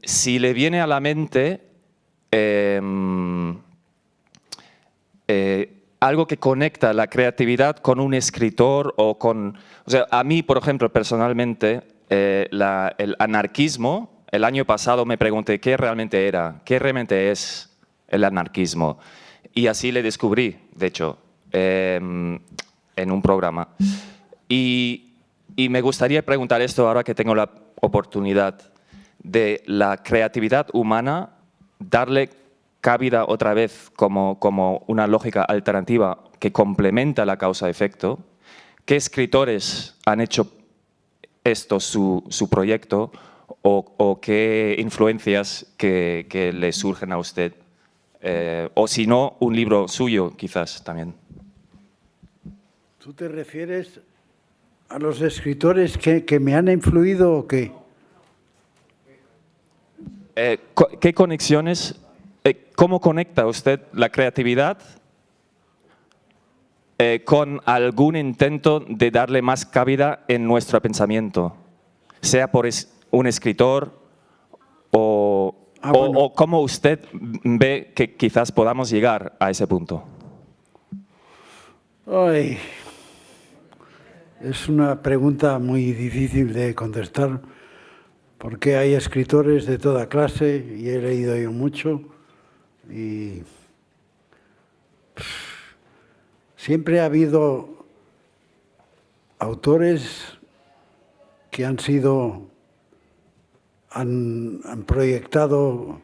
H: si le viene a la mente algo que conecta la creatividad con un escritor o con... O sea, a mí, por ejemplo, personalmente, el anarquismo, el año pasado me pregunté qué realmente era, qué realmente es el anarquismo. Y así le descubrí, de hecho, en un programa. Y me gustaría preguntar esto ahora que tengo la oportunidad de la creatividad humana, darle cabida otra vez como una lógica alternativa que complementa la causa-efecto. ¿Qué escritores han hecho esto su proyecto o qué influencias que le surgen a usted? O si no, un libro suyo quizás también.
C: ¿Tú te refieres a los escritores que me han influido o qué?
H: ¿Qué conexiones, cómo conecta usted la creatividad con algún intento de darle más cabida en nuestro pensamiento? Sea por un escritor o cómo usted ve que quizás podamos llegar a ese punto.
C: Ay, es una pregunta muy difícil de contestar porque hay escritores de toda clase y he leído yo mucho y siempre ha habido autores que han proyectado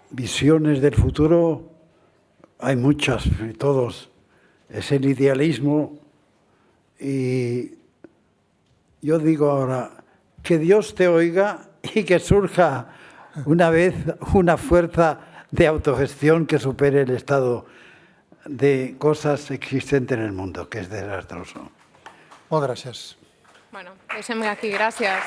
C: visiones del futuro. Hay muchas, todos. Es el idealismo y yo digo ahora, que Dios te oiga y que surja una vez una fuerza de autogestión que supere el estado de cosas existente en el mundo, que es desastroso.
B: Moltes gràcies.
A: Bueno, deixem aquí. Gràcies.